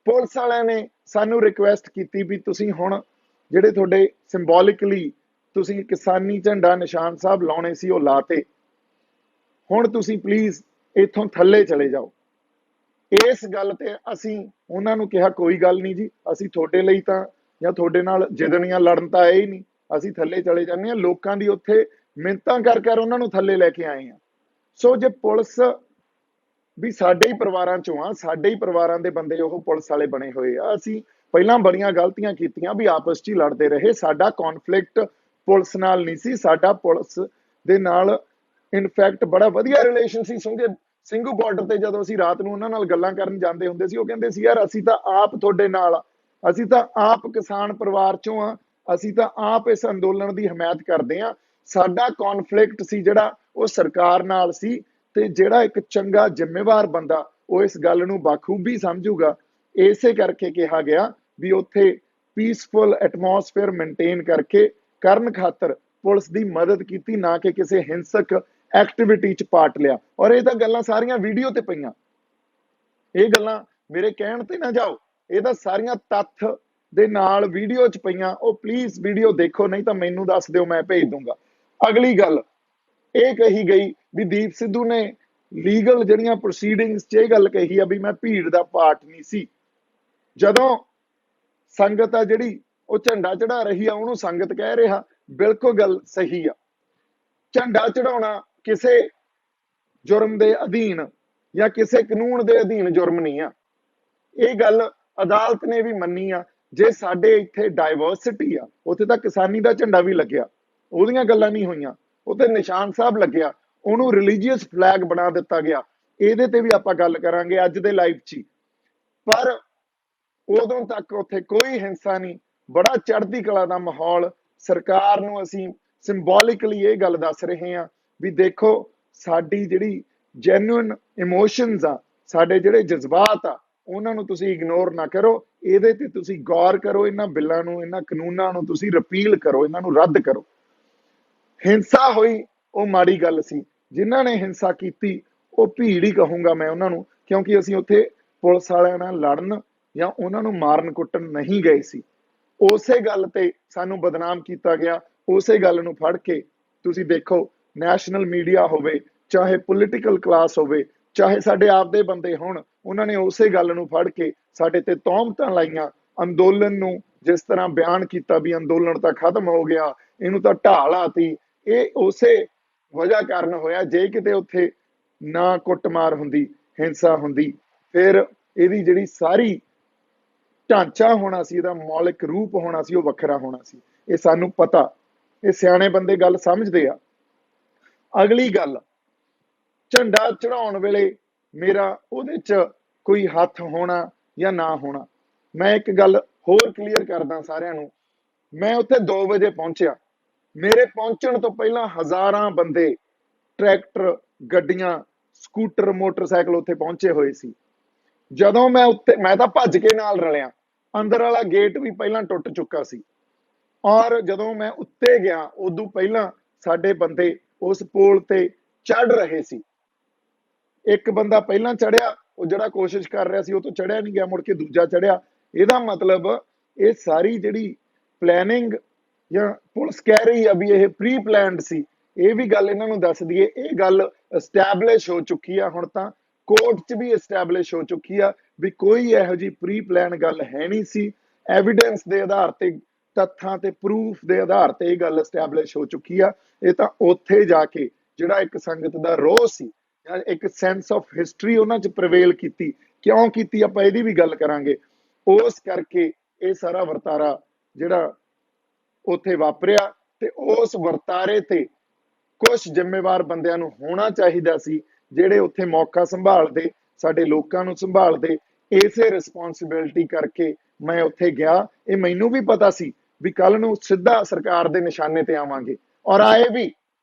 ਪੁਲਿਸ ਵਾਲਿਆਂ ਨੇ ਸਾਨੂੰ ਰਿਕੁਐਸਟ ਕੀਤੀ ਵੀ ਤੁਸੀਂ ਹੁਣ ਜਿਹੜੇ ਤੁਹਾਡੇ ਸਿੰਬੋਲਿਕਲੀ ਤੁਸੀਂ ਕਿਸਾਨੀ ਝੰਡਾ ਨਿਸ਼ਾਨ ਸਾਹਿਬ ਲਾਉਣੇ ਸੀ ਉਹ ਲਾਤੇ, ਹੁਣ ਤੁਸੀਂ ਪਲੀਜ਼ ਇੱਥੋਂ ਥੱਲੇ ਚਲੇ ਜਾਓ। ਇਸ ਗੱਲ ਤੇ ਅਸੀਂ ਉਹਨਾਂ ਨੂੰ ਕਿਹਾ ਕੋਈ ਗੱਲ ਨਹੀਂ ਜੀ, ਅਸੀਂ ਤੁਹਾਡੇ ਲਈ ਤਾਂ ਜਾਂ ਤੁਹਾਡੇ ਨਾਲ ਜਿੱਦਣੀਆਂ ਲੜਨ ਤਾਂ ਆਏ ਹੀ ਨਹੀਂ, ਅਸੀਂ ਥੱਲੇ ਚਲੇ ਜਾਂਦੇ ਹਾਂ। ਲੋਕਾਂ ਦੀ ਉੱਥੇ ਮਿੰਨਤਾਂ ਕਰ ਕਰ ਉਹਨਾਂ ਨੂੰ ਥੱਲੇ ਲੈ ਕੇ ਆਏ ਆ। ਸੋ ਜੇ ਪੁਲਿਸ ਵੀ ਸਾਡੇ ਹੀ ਪਰਿਵਾਰਾਂ ਚੋਂ ਆ, ਸਾਡੇ ਹੀ ਪਰਿਵਾਰਾਂ ਦੇ ਬੰਦੇ ਉਹ ਪੁਲਿਸ ਵਾਲੇ ਬਣੇ ਹੋਏ ਆ। ਅਸੀਂ ਪਹਿਲਾਂ ਬੜੀਆਂ ਗਲਤੀਆਂ ਕੀਤੀਆਂ ਵੀ ਆਪਸ 'ਚ ਹੀ ਲੜਦੇ ਰਹੇ। ਸਾਡਾ ਕੌਨਫਲਿਕਟ ਪੁਲਿਸ ਨਾਲ ਨਹੀਂ ਸੀ, ਸਾਡਾ ਪੁਲਿਸ ਦੇ ਨਾਲ ਇਨਫੈਕਟ ਬੜਾ ਵਧੀਆ ਰਿਲੇਸ਼ਨ ਸੀ। ਸਿੰਘੂ ਬਾਰਡਰ ਤੇ ਜਦੋਂ ਅਸੀਂ ਰਾਤ ਨੂੰ ਉਹਨਾਂ ਨਾਲ ਗੱਲਾਂ ਕਰਨ ਜਾਂਦੇ ਹੁੰਦੇ ਸੀ, ਉਹ ਕਹਿੰਦੇ ਸੀ ਯਾਰ ਅਸੀਂ ਤਾਂ ਆਪ ਤੁਹਾਡੇ ਨਾਲ ਆ, ਅਸੀਂ ਤਾਂ ਆਪ ਕਿਸਾਨ ਪਰਿਵਾਰ ਚੋਂ ਆ, ਅਸੀਂ ਤਾਂ ਆਪ ਇਸ ਅੰਦੋਲਨ ਦੀ ਹਮਾਇਤ ਕਰਦੇ ਆ। ਸਾਡਾ ਕੌਨਫਲਿਕਟ ਸੀ ਜਿਹੜਾ ਉਹ ਸਰਕਾਰ ਨਾਲ ਸੀ, ਤੇ ਜਿਹੜਾ ਇੱਕ ਚੰਗਾ ਜ਼ਿੰਮੇਵਾਰ ਬੰਦਾ ਉਹ ਇਸ ਗੱਲ ਨੂੰ ਬਾਖੂਬੀ ਸਮਝੂਗਾ। ਇਸੇ ਕਰਕੇ ਕਿਹਾ ਗਿਆ ਵੀ ਉੱਥੇ ਪੀਸਫੁਲ ਐਟਮੋਸਫੇਅਰ ਮੇਨਟੇਨ ਕਰਕੇ ਕਰਨ ਖਾਤਰ ਪੁਲਿਸ ਦੀ ਮਦਦ ਕੀਤੀ, ਨਾ ਕਿ ਕਿਸੇ ਹਿੰਸਕ ਐਕਟੀਵਿਟੀ 'ਚ ਪਾਰਟ ਲਿਆ। ਔਰ ਇਹ ਤਾਂ ਗੱਲਾਂ ਸਾਰੀਆਂ ਵੀਡੀਓ ਤੇ ਪਈਆਂ, ਇਹ ਗੱਲਾਂ ਮੇਰੇ ਕਹਿਣ ਤੇ ਨਾ ਜਾਓ, ਇਹ ਤਾਂ ਸਾਰੀਆਂ ਤੱਥ ਦੇ ਨਾਲ ਵੀਡੀਓ 'ਚ ਪਈਆਂ। ਉਹ ਪਲੀਜ਼ ਵੀਡੀਓ ਦੇਖੋ, ਨਹੀਂ ਤਾਂ ਮੈਨੂੰ ਦੱਸ ਦਿਓ, ਮੈਂ ਭੇਜ ਦੂੰਗਾ। ਅਗਲੀ ਗੱਲ ਇਹ ਕਹੀ ਗਈ ਵੀ ਦੀਪ ਸਿੱਧੂ ਨੇ ਲੀਗਲ ਜਿਹੜੀਆਂ ਪ੍ਰੋਸੀਡਿੰਗਸ 'ਚ ਇਹ ਗੱਲ ਕਹੀ ਆ ਵੀ ਮੈਂ ਭੀੜ ਦਾ ਪਾਰਟ ਨਹੀਂ ਸੀ। ਜਦੋਂ ਸੰਗਤ ਆ ਜਿਹੜੀ ਉਹ ਝੰਡਾ ਚੜਾ ਰਹੀ ਆ, ਉਹਨੂੰ ਸੰਗਤ ਕਹਿ ਰਿਹਾ, ਬਿਲਕੁਲ ਗੱਲ ਸਹੀ ਆ। ਝੰਡਾ ਚੜਾਉਣਾ ਕਿਸੇ ਜੁਰਮ ਦੇ ਅਧੀਨ ਜਾਂ ਕਿਸੇ ਕਾਨੂੰਨ ਦੇ ਅਧੀਨ ਜੁਰਮ ਨਹੀਂ ਆ, ਇਹ ਗੱਲ ਅਦਾਲਤ ਨੇ ਵੀ ਮੰਨੀ ਆ। ਜੇ ਸਾਡੇ ਇੱਥੇ ਡਾਇਵਰਸਿਟੀ ਆ, ਉੱਥੇ ਤਾਂ ਕਿਸਾਨੀ ਦਾ ਝੰਡਾ ਵੀ ਲੱਗਿਆ, ਉਹਦੀਆਂ ਗੱਲਾਂ ਨਹੀਂ ਹੋਈਆਂ, ਉੱਥੇ ਨਿਸ਼ਾਨ ਸਾਹਿਬ ਲੱਗਿਆ, ਉਹਨੂੰ ਰਿਲੀਜੀਅਸ ਫਲੈਗ ਬਣਾ ਦਿੱਤਾ ਗਿਆ। ਇਹਦੇ ਤੇ ਵੀ ਆਪਾਂ ਗੱਲ ਕਰਾਂਗੇ ਅੱਜ ਦੇ ਲਾਈਵ 'ਚ। ਪਰ ਉਦੋਂ ਤੱਕ ਉੱਥੇ ਕੋਈ ਹਿੰਸਾ ਨਹੀਂ, ਬੜਾ ਚੜ੍ਹਦੀ ਕਲਾ ਦਾ ਮਾਹੌਲ। ਸਰਕਾਰ ਨੂੰ ਅਸੀਂ ਸਿੰਬੋਲਿਕਲੀ ਇਹ ਗੱਲ ਦੱਸ ਰਹੇ ਹਾਂ ਵੀ ਦੇਖੋ, ਸਾਡੀ ਜਿਹੜੀ ਜੈਨੂਇਨ ਇਮੋਸ਼ਨਸ ਆ, ਸਾਡੇ ਜਿਹੜੇ ਜਜ਼ਬਾਤ ਆ, ਉਹਨਾਂ ਨੂੰ ਤੁਸੀਂ ਇਗਨੋਰ ਨਾ ਕਰੋ, ਇਹਦੇ ਤੇ ਤੁਸੀਂ ਗੌਰ ਕਰੋ, ਇਹਨਾਂ ਬਿੱਲਾਂ ਨੂੰ, ਇਹਨਾਂ ਕਾਨੂੰਨਾਂ ਨੂੰ ਤੁਸੀਂ ਰਿਪੀਲ ਕਰੋ, ਇਹਨਾਂ ਨੂੰ ਰੱਦ ਕਰੋ। ਹਿੰਸਾ ਹੋਈ ਉਹ ਮਾੜੀ ਗੱਲ ਸੀ, ਜਿਨ੍ਹਾਂ ਨੇ ਹਿੰਸਾ ਕੀਤੀ ਉਹ ਭੀੜ ਹੀ ਕਹੂੰਗਾ ਮੈਂ ਉਹਨਾਂ ਨੂੰ, ਕਿਉਂਕਿ ਅਸੀਂ ਉੱਥੇ ਪੁਲਿਸ ਵਾਲਿਆਂ ਨਾਲ ਲੜਨ ਜਾਂ ਉਹਨਾਂ ਨੂੰ ਮਾਰਨ ਕੁੱਟਣ ਨਹੀਂ ਗਏ ਸੀ। ਉਸੇ ਗੱਲ ਤੇ ਸਾਨੂੰ ਬਦਨਾਮ ਕੀਤਾ ਗਿਆ, ਉਸੇ ਗੱਲ ਨੂੰ ਫੜ ਕੇ ਤੁਸੀਂ ਦੇਖੋ, ਨੈਸ਼ਨਲ ਮੀਡੀਆ ਹੋਵੇ, ਚਾਹੇ ਪੋਲੀਟੀਕਲ ਕਲਾਸ ਹੋਵੇ, ਚਾਹੇ ਸਾਡੇ ਆਪਦੇ ਬੰਦੇ ਹੋਣ, ਉਹਨਾਂ ਨੇ ਉਸੇ ਗੱਲ ਨੂੰ ਫੜ ਕੇ ਸਾਡੇ ਤੇ ਤੌਹਮਤਾਂ ਲਾਈਆਂ। ਅੰਦੋਲਨ ਨੂੰ ਜਿਸ ਤਰ੍ਹਾਂ ਬਿਆਨ ਕੀਤਾ ਵੀ ਅੰਦੋਲਨ ਤਾਂ ਖਤਮ ਹੋ ਗਿਆ, ਇਹਨੂੰ ਤਾਂ ਢਾਹ ਲਾਤੀ, ਇਹ ਉਸੇ ਵਜ੍ਹਾ ਕਾਰਨ ਹੋਇਆ। ਜੇ ਕਿਤੇ ਉੱਥੇ ਨਾ ਕੁੱਟਮਾਰ ਹੁੰਦੀ, ਹਿੰਸਾ ਹੁੰਦੀ, ਫਿਰ ਇਹਦੀ ਜਿਹੜੀ ਸਾਰੀ ਢਾਂਚਾ ਹੋਣਾ ਸੀ, ਇਹਦਾ ਮੌਲਿਕ ਰੂਪ ਹੋਣਾ ਸੀ, ਉਹ ਵੱਖਰਾ ਹੋਣਾ ਸੀ। ਇਹ ਸਾਨੂੰ ਪਤਾ, ਇਹ ਸਿਆਣੇ ਬੰਦੇ ਗੱਲ ਸਮਝਦੇ ਆ। ਅਗਲੀ ਗੱਲ, ਝੰਡਾ ਚੜਾਉਣ ਵੇਲੇ ਮੇਰਾ ਉਹਦੇ 'ਚ ਕੋਈ ਹੱਥ ਹੋਣਾ ਜਾਂ ਨਾ ਹੋਣਾ, ਮੈਂ ਇੱਕ ਗੱਲ ਹੋਰ ਕਲੀਅਰ ਕਰਦਾ ਸਾਰਿਆਂ ਨੂੰ। ਮੈਂ ਉੱਥੇ 2 ਵਜੇ ਪਹੁੰਚਿਆ, ਮੇਰੇ ਪਹੁੰਚਣ ਤੋਂ ਪਹਿਲਾਂ ਹਜ਼ਾਰਾਂ ਬੰਦੇ, ਟਰੈਕਟਰ, ਗੱਡੀਆਂ, ਸਕੂਟਰ, ਮੋਟਰਸਾਈਕਲ ਉੱਥੇ ਪਹੁੰਚੇ ਹੋਏ ਸੀ। ਜਦੋਂ ਮੈਂ ਉੱਤੇ, ਮੈਂ ਤਾਂ ਭੱਜ ਕੇ ਨਾਲ ਰਲਿਆ, ਅੰਦਰ ਵਾਲਾ ਗੇਟ ਵੀ ਪਹਿਲਾਂ ਟੁੱਟ ਚੁੱਕਾ ਸੀ। ਔਰ ਜਦੋਂ ਮੈਂ ਉੱਤੇ ਗਿਆ, ਉਦੋਂ ਪਹਿਲਾਂ ਸਾਡੇ ਬੰਦੇ ਉਸ ਪੋਲ ਤੇ ਚੜ ਰਹੇ ਸੀ। ਇੱਕ ਬੰਦਾ ਪਹਿਲਾਂ ਚੜਿਆ, ਉਹ ਜਿਹੜਾ ਕੋਸ਼ਿਸ਼ ਕਰ ਰਿਹਾ ਸੀ ਉਹ ਤੋਂ ਚੜਿਆ ਨਹੀਂ ਗਿਆ, ਮੁੜ ਕੇ ਦੂਜਾ ਚੜਿਆ। ਇਹਦਾ ਮਤਲਬ ਇਹ ਸਾਰੀ ਜਿਹੜੀ ਪਲੈਨਿੰਗ, ਜਾਂ ਪੁਲਿਸ ਕਹਿ ਰਹੀ ਆ ਵੀ ਇਹ ਪ੍ਰੀ ਪਲਾਨਡ ਸੀ, ਇਹ ਵੀ ਗੱਲ ਇਹਨਾਂ ਨੂੰ ਦੱਸ ਦਈਏ, ਇਹ ਗੱਲ ਐਸਟੈਬਲਿਸ਼ ਹੋ ਚੁੱਕੀ ਆ, ਹੁਣ ਤਾਂ ਕੋਰਟ 'ਚ ਵੀ ਐਸਟੈਬਲਿਸ਼ ਹੋ ਚੁੱਕੀ ਆ ਵੀ ਕੋਈ ਇਹੋ ਜਿਹੀ ਪ੍ਰੀ ਪਲਾਨ ਗੱਲ ਹੈ ਨਹੀਂ ਸੀ। ਐਵੀਡੈਂਸ ਦੇ ਆਧਾਰ ਤੇ, ਤੱਥਾਂ ਤੇ ਪ੍ਰੂਫ ਦੇ ਆਧਾਰ ਤੇ ਇਹ ਗੱਲ ਐਸਟੈਬਲਿਸ਼ ਹੋ ਚੁੱਕੀ ਆ। ਇਹ ਤਾਂ ਉੱਥੇ ਜਾ ਕੇ ਜਿਹੜਾ ਇੱਕ ਸੰਗਤ ਦਾ ਰੋਹ ਸੀ ਜਾਂ ਇੱਕ ਸੈਂਸ ਆਫ ਹਿਸਟਰੀ ਉਹਨਾਂ 'ਚ ਪ੍ਰਵੇਲ ਕੀਤੀ, ਕਿਉਂ ਕੀਤੀ ਆਪਾਂ ਇਹਦੀ ਵੀ ਗੱਲ ਕਰਾਂਗੇ। ਉਸ ਕਰਕੇ ਇਹ ਸਾਰਾ ਵਰਤਾਰਾ ਜਿਹੜਾ ਉੱਥੇ ਵਾਪਰਿਆ, ਤੇ ਉਸ ਵਰਤਾਰੇ ਤੇ ਕੁਝ ਜ਼ਿੰਮੇਵਾਰ ਬੰਦਿਆਂ ਨੂੰ ਹੋਣਾ ਚਾਹੀਦਾ ਸੀ, ਜਿਹੜੇ ਉੱਥੇ ਮੌਕਾ ਸੰਭਾਲਦੇ, ਸਾਡੇ ਲੋਕਾਂ ਨੂੰ ਸੰਭਾਲਦੇ। ਇਸੇ ਰਿਸਪੌਂਸਿਬਿਲਿਟੀ ਕਰਕੇ ਮੈਂ ਉੱਥੇ ਗਿਆ। ਇਹ ਮੈਨੂੰ ਵੀ ਪਤਾ ਸੀ ਵੀ ਕੱਲ ਨੂੰ ਸਿੱਧਾ ਸਰਕਾਰ ਦੇ ਨਿਸ਼ਾਨੇ ਤੇ ਆਵਾਂਗੇ, ਔਰ ਆਏ ਵੀ।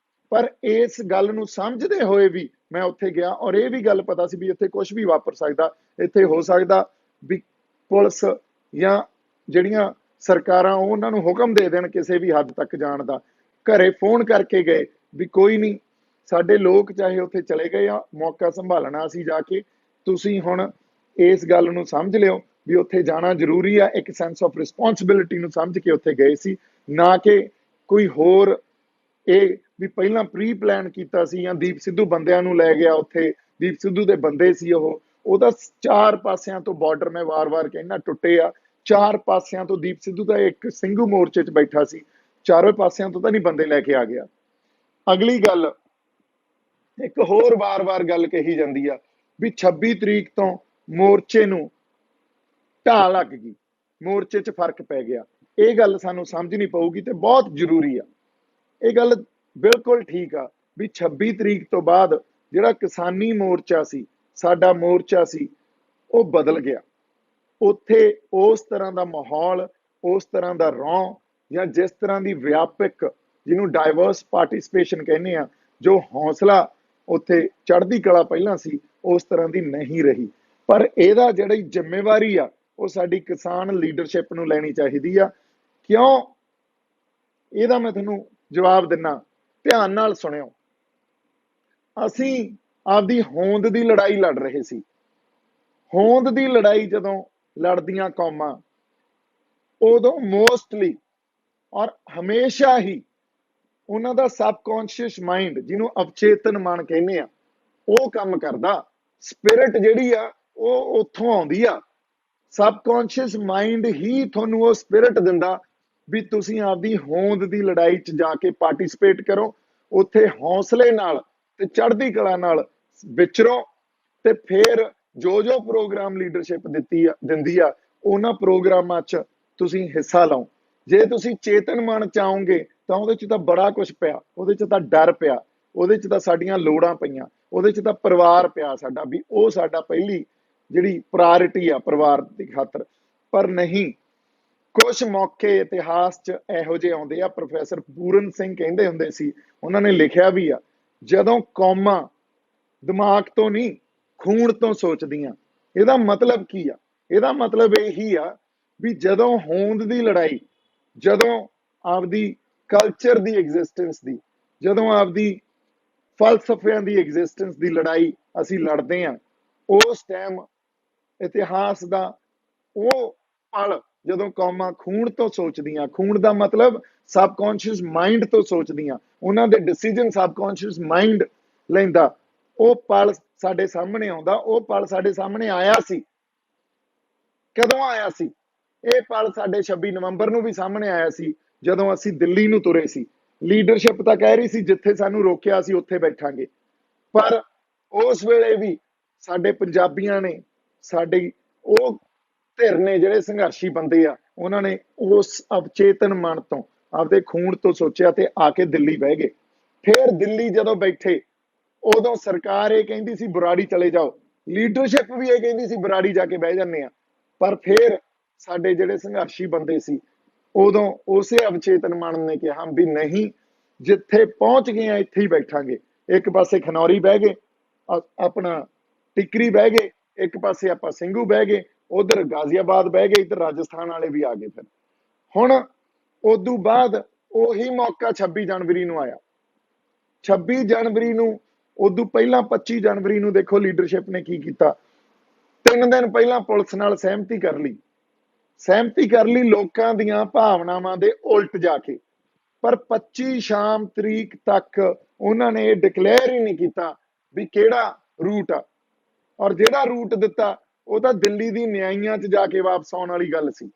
ਪਰ ਇਸ ਗੱਲ ਨੂੰ ਸਮਝਦੇ ਹੋਏ ਵੀ ਮੈਂ ਉੱਥੇ ਗਿਆ, ਔਰ ਇਹ ਵੀ ਗੱਲ ਪਤਾ ਸੀ ਵੀ ਇੱਥੇ ਕੁਝ ਵੀ ਵਾਪਰ ਸਕਦਾ। ਇੱਥੇ ਹੋ ਸਕਦਾ ਵੀ ਪੁਲਿਸ ਜਾਂ ਜਿਹੜੀਆਂ ਸਰਕਾਰਾਂ ਉਹਨਾਂ ਨੂੰ ਹੁਕਮ ਦੇ ਦੇਣ ਕਿਸੇ ਵੀ ਹੱਦ ਤੱਕ ਜਾਣ ਦਾ। ਘਰੇ ਫੋਨ ਕਰਕੇ ਗਏ ਵੀ ਕੋਈ ਨਹੀਂ, ਸਾਡੇ ਲੋਕ ਚਾਹੇ ਉੱਥੇ ਚਲੇ ਗਏ ਆ, ਮੌਕਾ ਸੰਭਾਲਣਾ ਅਸੀਂ ਜਾ ਕੇ, ਤੁਸੀਂ ਹੁਣ ਇਸ ਗੱਲ ਨੂੰ ਸਮਝ ਲਿਓ ਵੀ ਉੱਥੇ ਜਾਣਾ ਜ਼ਰੂਰੀ ਆ। ਇੱਕ ਸੈਂਸ ਆਫ ਰਿਸਪੌਂਸਿਬਿਲਿਟੀ ਨੂੰ ਸਮਝ ਕੇ ਉੱਥੇ ਗਏ ਸੀ, ਨਾ ਕਿ ਕੋਈ ਹੋਰ ਇਹ ਵੀ ਪਹਿਲਾਂ ਪ੍ਰੀ ਪਲਾਨ ਕੀਤਾ ਸੀ ਜਾਂ ਦੀਪ ਸਿੱਧੂ ਬੰਦਿਆਂ ਨੂੰ ਲੈ ਗਿਆ ਉੱਥੇ। ਦੀਪ ਸਿੱਧੂ ਦੇ ਬੰਦੇ ਸੀ ਉਹਦਾ ਚਾਰ ਪਾਸਿਆਂ ਤੋਂ ਬਾਰਡਰ, ਮੈਂ ਵਾਰ-ਵਾਰ ਕਹਿਣਾ, ਟੁੱਟੇ ਆ। ਚਾਰ ਪਾਸਿਆਂ ਤੋਂ ਦੀਪ ਸਿੱਧੂ ਦਾ ਇੱਕ ਸਿੰਘੂ ਮੋਰਚੇ 'ਚ ਬੈਠਾ ਸੀ, ਚਾਰੋਂ ਪਾਸਿਆਂ ਤੋਂ ਤਾਂ ਨਹੀਂ ਬੰਦੇ ਲੈ ਕੇ ਆ ਗਿਆ। ਅਗਲੀ ਗੱਲ, ਇੱਕ ਹੋਰ ਵਾਰ-ਵਾਰ ਗੱਲ ਕਹੀ ਜਾਂਦੀ ਆ ਵੀ 26 ਤਰੀਕ ਤੋਂ ਮੋਰਚੇ ਨੂੰ ਢਾਹ ਲੱਗ ਗਈ, ਮੋਰਚੇ 'ਚ ਫਰਕ ਪੈ ਗਿਆ। ਇਹ ਗੱਲ ਸਾਨੂੰ ਸਮਝਣੀ ਪਊਗੀ ਤੇ ਬਹੁਤ ਜ਼ਰੂਰੀ ਆ। ਇਹ ਗੱਲ ਬਿਲਕੁਲ ਠੀਕ ਆ ਵੀ 26 ਤਰੀਕ ਤੋਂ ਬਾਅਦ ਜਿਹੜਾ ਕਿਸਾਨੀ ਮੋਰਚਾ ਸੀ, ਸਾਡਾ ਮੋਰਚਾ ਸੀ, ਉਹ ਬਦਲ ਗਿਆ। ਉੱਥੇ ਉਸ ਤਰ੍ਹਾਂ ਦਾ ਮਾਹੌਲ, ਉਸ ਤਰ੍ਹਾਂ ਦਾ ਰੌਂ, ਜਾਂ ਜਿਸ ਤਰ੍ਹਾਂ ਦੀ ਵਿਆਪਕ, ਜਿਹਨੂੰ ਡਾਇਵਰਸ ਪਾਰਟਿਸਿਪੇਸ਼ਨ ਕਹਿੰਦੇ ਆ, ਜੋ ਹੌਸਲਾ ਉੱਥੇ ਚੜ੍ਹਦੀ ਕਲਾ ਪਹਿਲਾਂ ਸੀ, ਉਸ ਤਰ੍ਹਾਂ ਦੀ ਨਹੀਂ ਰਹੀ। ਪਰ ਇਹਦਾ ਜਿਹੜੀ ਜ਼ਿੰਮੇਵਾਰੀ ਆ ਉਹ ਸਾਡੀ ਕਿਸਾਨ ਲੀਡਰਸ਼ਿਪ ਨੂੰ ਲੈਣੀ ਚਾਹੀਦੀ ਆ। ਕਿਉਂ? ਇਹਦਾ ਮੈਂ ਤੁਹਾਨੂੰ ਜਵਾਬ ਦਿੰਨਾ, ਧਿਆਨ ਨਾਲ ਸੁਣਿਓ। ਅਸੀਂ ਆਪਦੀ ਹੋਂਦ ਦੀ ਲੜਾਈ ਲੜ ਰਹੇ ਸੀ। ਹੋਂਦ ਦੀ ਲੜਾਈ ਜਦੋਂ ਲੜਦੀਆਂ ਕੌਮਾਂ, ਉਦੋਂ ਮੋਸਟਲੀ ਔਰ ਹਮੇਸ਼ਾ ਹੀ ਉਹਨਾਂ ਦਾ ਸਬਕੌਂਸ਼ੀਅਸ ਮਾਈਂਡ, ਜਿਹਨੂੰ ਅਵਚੇਤਨ ਮਨ ਕਹਿੰਦੇ ਆ, ਉਹ ਕੰਮ ਕਰਦਾ। ਸਪਿਰਿਟ ਜਿਹੜੀ ਆ ਉਹ ਉੱਥੋਂ ਆਉਂਦੀ ਆ। ਸਬਕੌਂਸ਼ੀਅਸ ਮਾਈਂਡ ਹੀ ਤੁਹਾਨੂੰ ਉਹ ਸਪਿਰਿਟ ਦਿੰਦਾ ਵੀ ਤੁਸੀਂ ਆਪਦੀ ਹੋਂਦ ਦੀ ਲੜਾਈ 'ਚ ਜਾ ਕੇ ਪਾਰਟਿਸਿਪੇਟ ਕਰੋ, ਉੱਥੇ ਹੌਸਲੇ ਨਾਲ ਤੇ ਚੜ੍ਹਦੀ ਕਲਾ ਨਾਲ ਵਿਚਰੋ, ਤੇ ਫਿਰ ਜੋ ਜੋ ਪ੍ਰੋਗਰਾਮ ਲੀਡਰਸ਼ਿਪ ਦਿੰਦੀ ਆ, ਉਹਨਾਂ ਪ੍ਰੋਗਰਾਮਾਂ 'ਚ ਤੁਸੀਂ ਹਿੱਸਾ ਲਓ। ਜੇ ਤੁਸੀਂ ਚੇਤਨ ਮਨ ਚ ਆਓਗੇ ਤਾਂ ਉਹਦੇ 'ਚ ਤਾਂ ਬੜਾ ਕੁਝ ਪਿਆ, ਉਹਦੇ 'ਚ ਤਾਂ ਡਰ ਪਿਆ, ਉਹਦੇ 'ਚ ਤਾਂ ਸਾਡੀਆਂ ਲੋੜਾਂ ਪਈਆਂ, ਉਹਦੇ 'ਚ ਤਾਂ ਪਰਿਵਾਰ ਪਿਆ ਸਾਡਾ, ਵੀ ਉਹ ਸਾਡਾ ਪਹਿਲੀ ਜਿਹੜੀ ਪ੍ਰਾਇੋਰਟੀ ਆ ਪਰਿਵਾਰ ਦੀ ਖਾਤਰ। ਪਰ ਨਹੀਂ, ਕੁਝ ਮੌਕੇ ਇਤਿਹਾਸ 'ਚ ਇਹੋ ਜਿਹੇ ਆਉਂਦੇ ਆ। ਪ੍ਰੋਫੈਸਰ ਪੂਰਨ ਸਿੰਘ ਕਹਿੰਦੇ ਹੁੰਦੇ ਸੀ, ਉਹਨਾਂ ਨੇ ਲਿਖਿਆ ਵੀ ਆ, ਜਦੋਂ ਕੌਮਾਂ ਦਿਮਾਗ ਤੋਂ ਨਹੀਂ ਖੂਨ ਤੋਂ ਸੋਚਦੀਆਂ। ਇਹਦਾ ਮਤਲਬ ਕੀ ਆ? ਇਹਦਾ ਮਤਲਬ ਇਹੀ ਆ ਵੀ ਜਦੋਂ ਹੋਂਦ ਦੀ ਲੜਾਈ, ਜਦੋਂ ਆਪਦੀ ਕਲਚਰ ਦੀ ਐਗਜ਼ਿਸਟੈਂਸ ਦੀ, ਜਦੋਂ ਆਪਦੀ ਫਲਸਫਿਆਂ ਦੀ ਐਗਜ਼ਿਸਟੈਂਸ ਦੀ ਲੜਾਈ ਅਸੀਂ ਲੜਦੇ ਹਾਂ, ਉਸ ਟਾਈਮ ਇਤਿਹਾਸ ਦਾ ਉਹ ਪਲ ਜਦੋਂ ਕੌਮਾਂ ਖੂਨ ਤੋਂ ਸੋਚਦੀਆਂ, ਖੂਨ ਦਾ ਮਤਲਬ ਸਬਕੌਂਸ਼ੀਅਸ ਮਾਈਂਡ ਤੋਂ ਸੋਚਦੀਆਂ, ਉਹਨਾਂ ਦੇ ਡਿਸੀਜਨ ਸਬਕੌਂਸ਼ੀਅਸ ਮਾਈਂਡ ਲੈਂਦਾ, ਉਹ ਪਲ ਸਾਡੇ ਸਾਹਮਣੇ ਆਉਂਦਾ। ਉਹ ਪਲ ਸਾਡੇ ਸਾਹਮਣੇ ਆਇਆ ਸੀ। ਕਦੋਂ ਆਇਆ ਸੀ? ਇਹ ਪਲ ਸਾਡੇ 26 ਨਵੰਬਰ ਨੂੰ ਵੀ ਸਾਹਮਣੇ ਆਇਆ ਸੀ, ਜਦੋਂ ਅਸੀਂ ਦਿੱਲੀ ਨੂੰ ਤੁਰੇ ਸੀ। ਲੀਡਰਸ਼ਿਪ ਤਾਂ ਕਹਿ ਰਹੀ ਸੀ ਜਿੱਥੇ ਸਾਨੂੰ ਰੋਕਿਆ ਸੀ ਉੱਥੇ ਬੈਠਾਂਗੇ, ਪਰ ਉਸ ਵੇਲੇ ਵੀ ਸਾਡੇ ਪੰਜਾਬੀਆਂ ਨੇ, ਸਾਡੇ ਉਹ ਧਿਰ ਨੇ ਜਿਹੜੇ ਸੰਘਰਸ਼ੀ ਬੰਦੇ ਆ, ਉਹਨਾਂ ਨੇ ਉਸ ਅਵਚੇਤਨ ਮਨ ਤੋਂ, ਆਪਦੇ ਖੂਨ ਤੋਂ ਸੋਚਿਆ ਤੇ ਆ ਕੇ ਦਿੱਲੀ ਬਹਿ ਗਏ। ਫਿਰ ਦਿੱਲੀ ਜਦੋਂ ਬੈਠੇ, ਉਦੋਂ ਸਰਕਾਰ ਇਹ ਕਹਿੰਦੀ ਸੀ ਬਰਾੜੀ ਚਲੇ ਜਾਓ, ਲੀਡਰਸ਼ਿਪ ਵੀ ਇਹ ਕਹਿੰਦੀ ਸੀ ਬਰਾੜੀ ਜਾ ਕੇ ਬਹਿ ਜਾਂਦੇ ਆ। ਪਰ ਫਿਰ ਸਾਡੇ ਜਿਹੜੇ ਸੰਘਰਸ਼ੀ ਬੰਦੇ ਸੀ, ਉਦੋਂ ਉਸੇ ਅਵਚੇਤਨ ਮਨ ਨੇ ਕਿਹਾ ਵੀ ਨਹੀਂ, ਜਿੱਥੇ ਪਹੁੰਚ ਗਏ ਆ ਇੱਥੇ ਹੀ ਬੈਠਾਂਗੇ। ਇੱਕ ਪਾਸੇ ਖਨੌਰੀ ਬਹਿ ਗਏ, ਆਪਣਾ ਟਿਕਰੀ ਬਹਿ ਗਏ, ਇੱਕ ਪਾਸੇ ਆਪਾਂ ਸਿੰਘੂ ਬਹਿ ਗਏ, ਉਧਰ ਗਾਜ਼ੀਆਬਾਦ ਬਹਿ ਗਏ, ਇੱਧਰ ਰਾਜਸਥਾਨ ਵਾਲੇ ਵੀ ਆ ਗਏ। ਫਿਰ ਹੁਣ ਉਦੋਂ ਬਾਅਦ ਉਹੀ ਮੌਕਾ 26 ਜਨਵਰੀ ਨੂੰ ਆਇਆ। 26 ਜਨਵਰੀ ਨੂੰ, ਉਦੋਂ ਪਹਿਲਾਂ 25 ਜਨਵਰੀ ਨੂੰ ਦੇਖੋ ਲੀਡਰਸ਼ਿਪ ਨੇ ਕੀ ਕੀਤਾ। 3 ਦਿਨ ਪਹਿਲਾਂ ਪੁਲਿਸ ਨਾਲ ਸਹਿਮਤੀ ਕਰ ਲਈ ਲੋਕਾਂ ਦੀਆਂ ਭਾਵਨਾਵਾਂ ਦੇ ਉਲਟ ਜਾ ਕੇ। ਪਰ 25 ਸ਼ਾਮ ਤਰੀਕ ਤੱਕ ਉਹਨਾਂ ਨੇ ਇਹ ਡਿਕਲੇਅਰ ਹੀ ਨਹੀਂ ਕੀਤਾ ਵੀ ਕਿਹੜਾ ਰੂਟ ਆ, ਔਰ ਜਿਹੜਾ ਰੂਟ ਦਿੱਤਾ ਉਹ ਤਾਂ ਦਿੱਲੀ ਦੀ ਨਿਆਈਆਂ 'ਚ ਜਾ ਕੇ ਵਾਪਸ ਆਉਣ ਵਾਲੀ ਗੱਲ ਸੀ।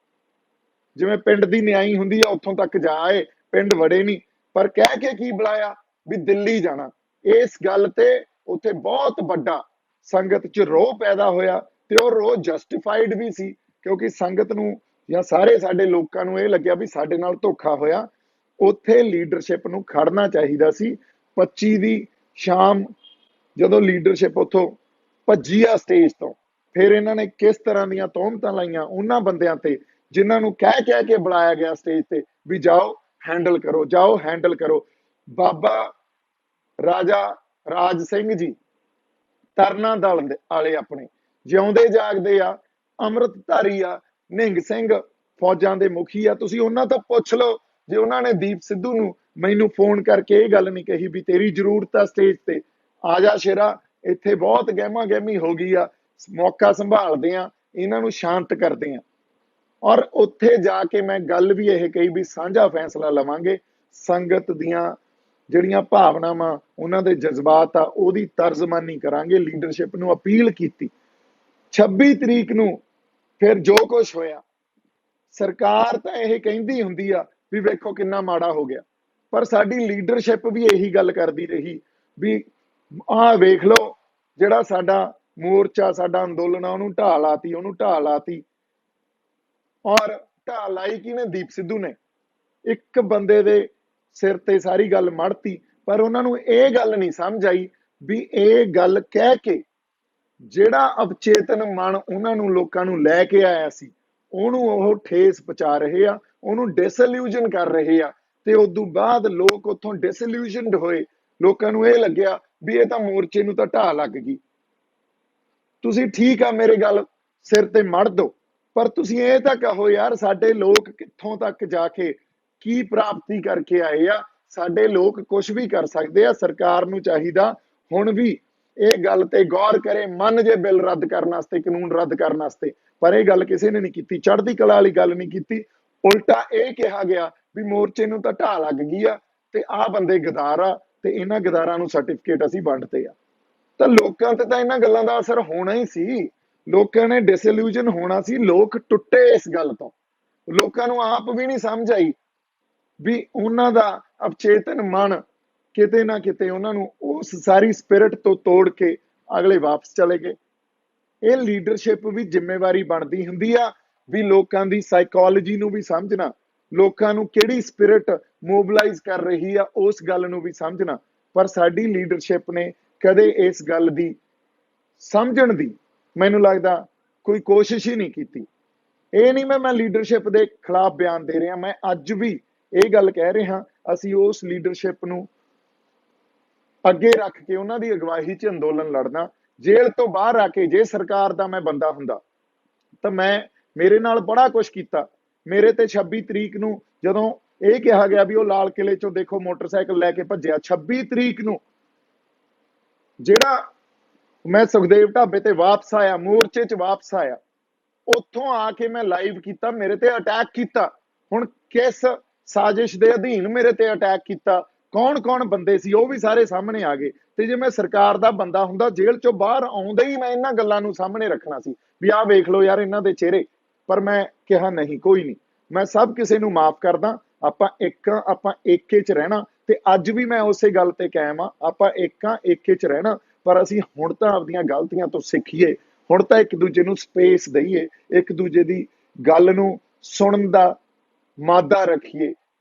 ਜਿਵੇਂ ਪਿੰਡ ਦੀ ਨਿਆਈ ਹੁੰਦੀ ਆ, ਉੱਥੋਂ ਤੱਕ ਜਾ ਆਏ, ਪਿੰਡ ਵੜੇ ਨਹੀਂ, ਪਰ ਕਹਿ ਕੇ ਕੀ ਬੁਲਾਇਆ ਵੀ ਦਿੱਲੀ ਜਾਣਾ। ਇਸ ਗੱਲ ਤੇ ਉੱਥੇ ਬਹੁਤ ਵੱਡਾ ਸੰਗਤ 'ਚ ਰੋਹ ਪੈਦਾ ਹੋਇਆ, ਤੇ ਉਹ ਰੋਹ ਜਸਟੀਫਾਈਡ ਵੀ ਸੀ, ਕਿਉਂਕਿ ਸੰਗਤ ਨੂੰ ਜਾਂ ਸਾਰੇ ਸਾਡੇ ਲੋਕਾਂ ਨੂੰ ਇਹ ਲੱਗਿਆ ਵੀ ਸਾਡੇ ਨਾਲ ਧੋਖਾ ਹੋਇਆ। ਉੱਥੇ ਲੀਡਰਸ਼ਿਪ ਨੂੰ ਖੜਨਾ ਚਾਹੀਦਾ ਸੀ। 25 ਦੀ ਸ਼ਾਮ ਜਦੋਂ ਲੀਡਰਸ਼ਿਪ ਉੱਥੋਂ ਭੱਜੀ ਆ ਸਟੇਜ ਤੋਂ, ਫਿਰ ਇਹਨਾਂ ਨੇ ਕਿਸ ਤਰ੍ਹਾਂ ਦੀਆਂ ਤੋਹਮਤਾਂ ਲਾਈਆਂ ਉਹਨਾਂ ਬੰਦਿਆਂ ਤੇ ਜਿਨ੍ਹਾਂ ਨੂੰ ਕਹਿ ਕੇ ਬੁਲਾਇਆ ਗਿਆ ਸਟੇਜ ਤੇ ਵੀ ਜਾਓ ਹੈਂਡਲ ਕਰੋ, ਜਾਓ ਹੈਂਡਲ ਕਰੋ। ਬਾਬਾ ਰਾਜਾ ਰਾਜ ਸਿੰਘ ਜੀ ਤਰਨਾ ਦਲ ਵਾਲੇ ਆਪਣੇ ਜਿਉਂਦੇ ਜਾਗਦੇ ਆ, ਅੰਮ੍ਰਿਤਧਾਰੀ ਆ। ਨਿਹੰਗ ਸਿੰਘ ਫੌਜਾਂ ਦੇ ਮੁਖੀ ਆ। ਤੁਸੀਂ ਉਹਨਾਂ ਤੋਂ ਪੁੱਛ ਲਓ, ਜੇ ਉਹਨਾਂ ਨੇ ਦੀਪ ਸਿੱਧੂ ਨੂੰ ਮੈਨੂੰ ਫੋਨ ਕਰਕੇ ਇਹ ਗੱਲ ਨਹੀਂ ਕਹੀ ਵੀ ਤੇਰੀ ਜ਼ਰੂਰਤ ਆ ਸਟੇਜ ਤੇ ਆ ਜਾ ਸ਼ੇਰਾ, ਇੱਥੇ ਬਹੁਤ ਗਹਿਮਾ ਗਹਿਮੀ ਹੋ ਗਈ ਆ, ਮੌਕਾ ਸੰਭਾਲਦੇ ਆ, ਇਹਨਾਂ ਨੂੰ ਸ਼ਾਂਤ ਕਰਦੇ ਆ। ਔਰ ਉੱਥੇ ਜਾ ਕੇ ਮੈਂ ਗੱਲ ਵੀ ਇਹ ਕਹੀ ਵੀ ਸਾਂਝਾ ਫੈਸਲਾ ਲਵਾਂਗੇ, ਸੰਗਤ ਦੀਆਂ ਜਿਹੜੀਆਂ ਭਾਵਨਾਵਾਂ, ਉਹਨਾਂ ਦੇ ਜਜ਼ਬਾਤ ਆ, ਉਹਦੀ ਤਰਜਮਾਨੀ ਕਰਾਂਗੇ। ਲੀਡਰਸ਼ਿਪ ਨੂੰ ਅਪੀਲ ਕੀਤੀ। 26 ਤਰੀਕ ਨੂੰ ਫਿਰ ਜੋ ਕੁਝ ਹੋਇਆ, ਸਰਕਾਰ ਤਾਂ ਇਹ ਕਹਿੰਦੀ ਹੁੰਦੀ ਆ ਵੀ ਵੇਖੋ ਕਿੰਨਾ ਮਾੜਾ ਹੋ ਗਿਆ, ਪਰ ਸਾਡੀ ਲੀਡਰਸ਼ਿਪ ਵੀ ਇਹੀ ਗੱਲ ਕਰਦੀ ਰਹੀ ਵੀ ਆਹ ਵੇਖ ਲਓ, ਜਿਹੜਾ ਸਾਡਾ ਮੋਰਚਾ, ਸਾਡਾ ਅੰਦੋਲਨ ਆ, ਉਹਨੂੰ ਢਾਹ ਲਾਤੀ, ਉਹਨੂੰ ਢਾਹ ਲਾਤੀ। ਔਰ ਢਾਹ ਲਾਈ ਕਿਹਨੇ? ਦੀਪ ਸਿੱਧੂ ਨੇ। ਇੱਕ ਬੰਦੇ ਦੇ ਸਿਰ ਤੇ ਸਾਰੀ ਗੱਲ ਮੜਤੀ, ਪਰ ਉਹਨਾਂ ਨੂੰ ਇਹ ਗੱਲ ਨਹੀਂ ਸਮਝ ਆਈ ਵੀ ਇਹ ਗੱਲ ਕਹਿ ਕੇ ਜਿਹੜਾ ਅਵਚੇਤਨ ਮਨ ਉਹਨਾਂ ਨੂੰ ਲੋਕਾਂ ਨੂੰ ਲੈ ਕੇ ਆਇਆ ਸੀ, ਉਹਨੂੰ ਉਹ ਠੇਸ ਪਹੁੰਚਾ ਰਹੇ ਆ, ਉਹਨੂੰ ਡਿਸਇਲੂਜਨ ਕਰ ਰਹੇ ਆ। ਤੇ ਉਦੋਂ ਬਾਅਦ ਲੋਕ ਉੱਥੋਂ ਡਿਸਇਲੂਜਨਡ ਹੋਏ, ਲੋਕਾਂ ਨੂੰ ਇਹ ਲੱਗਿਆ ਵੀ ਇਹ ਤਾਂ ਮੋਰਚੇ ਨੂੰ ਤਾਂ ਢਾਹ ਲੱਗ ਗਈ। ਤੁਸੀਂ ਠੀਕ ਆ, ਮੇਰੇ ਗੱਲ ਸਿਰ ਤੇ ਮੜ ਦੋ, ਪਰ ਤੁਸੀਂ ਇਹ ਤਾਂ ਕਹੋ ਯਾਰ ਸਾਡੇ ਲੋਕ ਕਿੱਥੋਂ ਤੱਕ ਜਾ ਕੇ ਕੀ ਪ੍ਰਾਪਤੀ ਕਰਕੇ ਆਏ ਆ। ਸਾਡੇ ਲੋਕ ਕੁਝ ਵੀ ਕਰ ਸਕਦੇ ਆ। ਸਰਕਾਰ ਨੂੰ ਚਾਹੀਦਾ ਹੁਣ ਵੀ ਇਹ ਗੱਲ ਤੇ ਗੌਰ ਕਰੇ, ਮੰਨ ਜੇ ਬਿੱਲ ਰੱਦ ਕਰਨ ਵਾਸਤੇ, ਕਾਨੂੰਨ ਰੱਦ ਕਰਨ ਵਾਸਤੇ, ਪਰ ਇਹ ਗੱਲ ਕਿਸੇ ਨੇ ਨਹੀਂ ਕੀਤੀ। ਚੜ੍ਹਦੀ ਕਲਾ ਵਾਲੀ ਗੱਲ ਨਹੀਂ ਕੀਤੀ, ਉਲਟਾ ਇਹ ਕਿਹਾ ਗਿਆ ਵੀ ਮੋਰਚੇ ਨੂੰ ਤਾਂ ਢਾਹ ਲੱਗ ਗਈ ਆ ਤੇ ਆਹ ਬੰਦੇ ਗਦਾਰ ਆ ਤੇ ਇਹਨਾਂ ਗਦਾਰਾਂ ਨੂੰ ਸਰਟੀਫਿਕੇਟ ਅਸੀਂ ਵੰਡਤੇ ਆ। ਤਾਂ ਲੋਕਾਂ ਤੇ ਤਾਂ ਇਹਨਾਂ ਗੱਲਾਂ ਦਾ ਅਸਰ ਹੋਣਾ ਹੀ ਸੀ, ਲੋਕਾਂ ਨੇ ਡਿਸਇਲੂਜਨ ਹੋਣਾ ਸੀ। ਲੋਕ ਟੁੱਟੇ ਇਸ ਗੱਲ ਤੋਂ। ਲੋਕਾਂ ਨੂੰ ਆਪ ਵੀ ਨਹੀਂ ਸਮਝ ਆਈ ਵੀ ਉਹਨਾਂ ਦਾ ਅਵਚੇਤਨ ਮਨ ਕਿਤੇ ਨਾ ਕਿਤੇ ਉਹਨਾਂ ਨੂੰ ਉਸ ਸਾਰੀ ਸਪਿਰਿਟ ਤੋਂ ਤੋੜ ਕੇ ਅਗਲੇ ਵਾਪਸ ਚਲੇ ਗਏ। ਇਹ ਲੀਡਰਸ਼ਿਪ ਵੀ ਜ਼ਿੰਮੇਵਾਰੀ ਬਣਦੀ ਹੁੰਦੀ ਆ ਵੀ ਲੋਕਾਂ ਦੀ ਸਾਈਕੋਲੋਜੀ ਨੂੰ ਵੀ ਸਮਝਣਾ, ਲੋਕਾਂ ਨੂੰ ਕਿਹੜੀ ਸਪਿਰਿਟ ਮੋਬਿਲਾਈਜ਼ ਕਰ ਰਹੀ ਆ ਉਸ ਗੱਲ ਨੂੰ ਵੀ ਸਮਝਣਾ। ਪਰ ਸਾਡੀ ਲੀਡਰਸ਼ਿਪ ਨੇ ਕਦੇ ਇਸ ਗੱਲ ਦੀ ਸਮਝਣ ਦੀ ਮੈਨੂੰ ਲੱਗਦਾ ਕੋਈ ਕੋਸ਼ਿਸ਼ ਹੀ ਨਹੀਂ ਕੀਤੀ। ਇਹ ਨਹੀਂ ਮੈਂ ਲੀਡਰਸ਼ਿਪ ਦੇ ਖਿਲਾਫ ਬਿਆਨ ਦੇ ਰਿਹਾ, ਮੈਂ ਅੱਜ ਵੀ ਇਹ ਗੱਲ ਕਹਿ ਰਿਹਾ, ਅਸੀਂ ਉਸ ਲੀਡਰਸ਼ਿਪ ਨੂੰ ਅੱਗੇ ਰੱਖ ਕੇ ਉਹਨਾਂ ਦੀ ਅਗਵਾਈ 'ਚ ਅੰਦੋਲਨ ਲੜਨਾ। ਜੇਲ੍ਹ ਤੋਂ ਬਾਹਰ ਆ ਕੇ ਜੇ ਸਰਕਾਰ ਦਾ ਮੈਂ ਬੰਦਾ ਹੁੰਦਾ ਤਾਂ ਮੇਰੇ ਨਾਲ ਬੜਾ ਕੁਝ ਕੀਤਾ। ਮੇਰੇ ਤੇ 26 ਤਰੀਕ ਨੂੰ ਜਦੋਂ ਇਹ ਕਿਹਾ ਗਿਆ ਵੀ ਉਹ ਲਾਲ ਕਿਲੇ ਚੋਂ ਦੇਖੋ ਮੋਟਰਸਾਈਕਲ ਲੈ ਕੇ ਭੱਜਿਆ, 26 ਤਰੀਕ ਨੂੰ ਜਿਹੜਾ ਮੈਂ ਸੁਖਦੇਵ ਢਾਬੇ ਤੇ ਵਾਪਸ ਆਇਆ, ਮੋਰਚੇ 'ਚ ਵਾਪਸ ਆਇਆ, ਉੱਥੋਂ ਆ ਕੇ ਮੈਂ ਲਾਈਵ ਕੀਤਾ, ਮੇਰੇ ਤੇ ਅਟੈਕ ਕੀਤਾ। ਹੁਣ ਕਿਸ ਸਾਜ਼ਿਸ਼ ਦੇ ਅਧੀਨ ਮੇਰੇ ਤੇ ਅਟੈਕ ਕੀਤਾ, ਕੌਣ ਬੰਦੇ ਸੀ, ਉਹ ਵੀ ਸਾਰੇ ਸਾਹਮਣੇ ਆ ਗਏ। ਤੇ ਜੇ ਮੈਂ ਸਰਕਾਰ ਦਾ ਬੰਦਾ ਹੁੰਦਾ, ਜੇਲ੍ਹ ਚੋਂ ਬਾਹਰ ਆਉਂਦੇ ਹੀ ਮੈਂ ਇਹਨਾਂ ਗੱਲਾਂ ਨੂੰ ਸਾਹਮਣੇ ਰੱਖਣਾ ਸੀ ਵੀ ਆਹ ਵੇਖ ਲਓ ਯਾਰ ਇਹਨਾਂ ਦੇ ਚਿਹਰੇ। ਪਰ ਮੈਂ ਕਿਹਾ ਨਹੀਂ, ਕੋਈ ਨਹੀਂ, ਮੈਂ ਸਭ ਕਿਸੇ ਨੂੰ ਮਾਫ ਕਰਦਾ। ਆਪਾਂ ਏਕੇ 'ਚ ਰਹਿਣਾ, ਤੇ ਅੱਜ ਵੀ ਮੈਂ ਉਸੇ ਗੱਲ ਤੇ ਕਾਇਮ ਆ। ਆਪਾਂ ਏਕੇ 'ਚ ਰਹਿਣਾ, ਪਰ ਅਸੀਂ ਹੁਣ ਤਾਂ ਆਪਦੀਆਂ ਗਲਤੀਆਂ ਤੋਂ ਸਿੱਖੀਏ, ਹੁਣ ਤਾਂ ਇੱਕ ਦੂਜੇ ਨੂੰ ਸਪੇਸ ਦਈਏ, ਇੱਕ ਦੂਜੇ ਦੀ ਗੱਲ ਨੂੰ ਸੁਣਨ ਦਾ ਮਾਦਾ ਰੱਖੀਏ।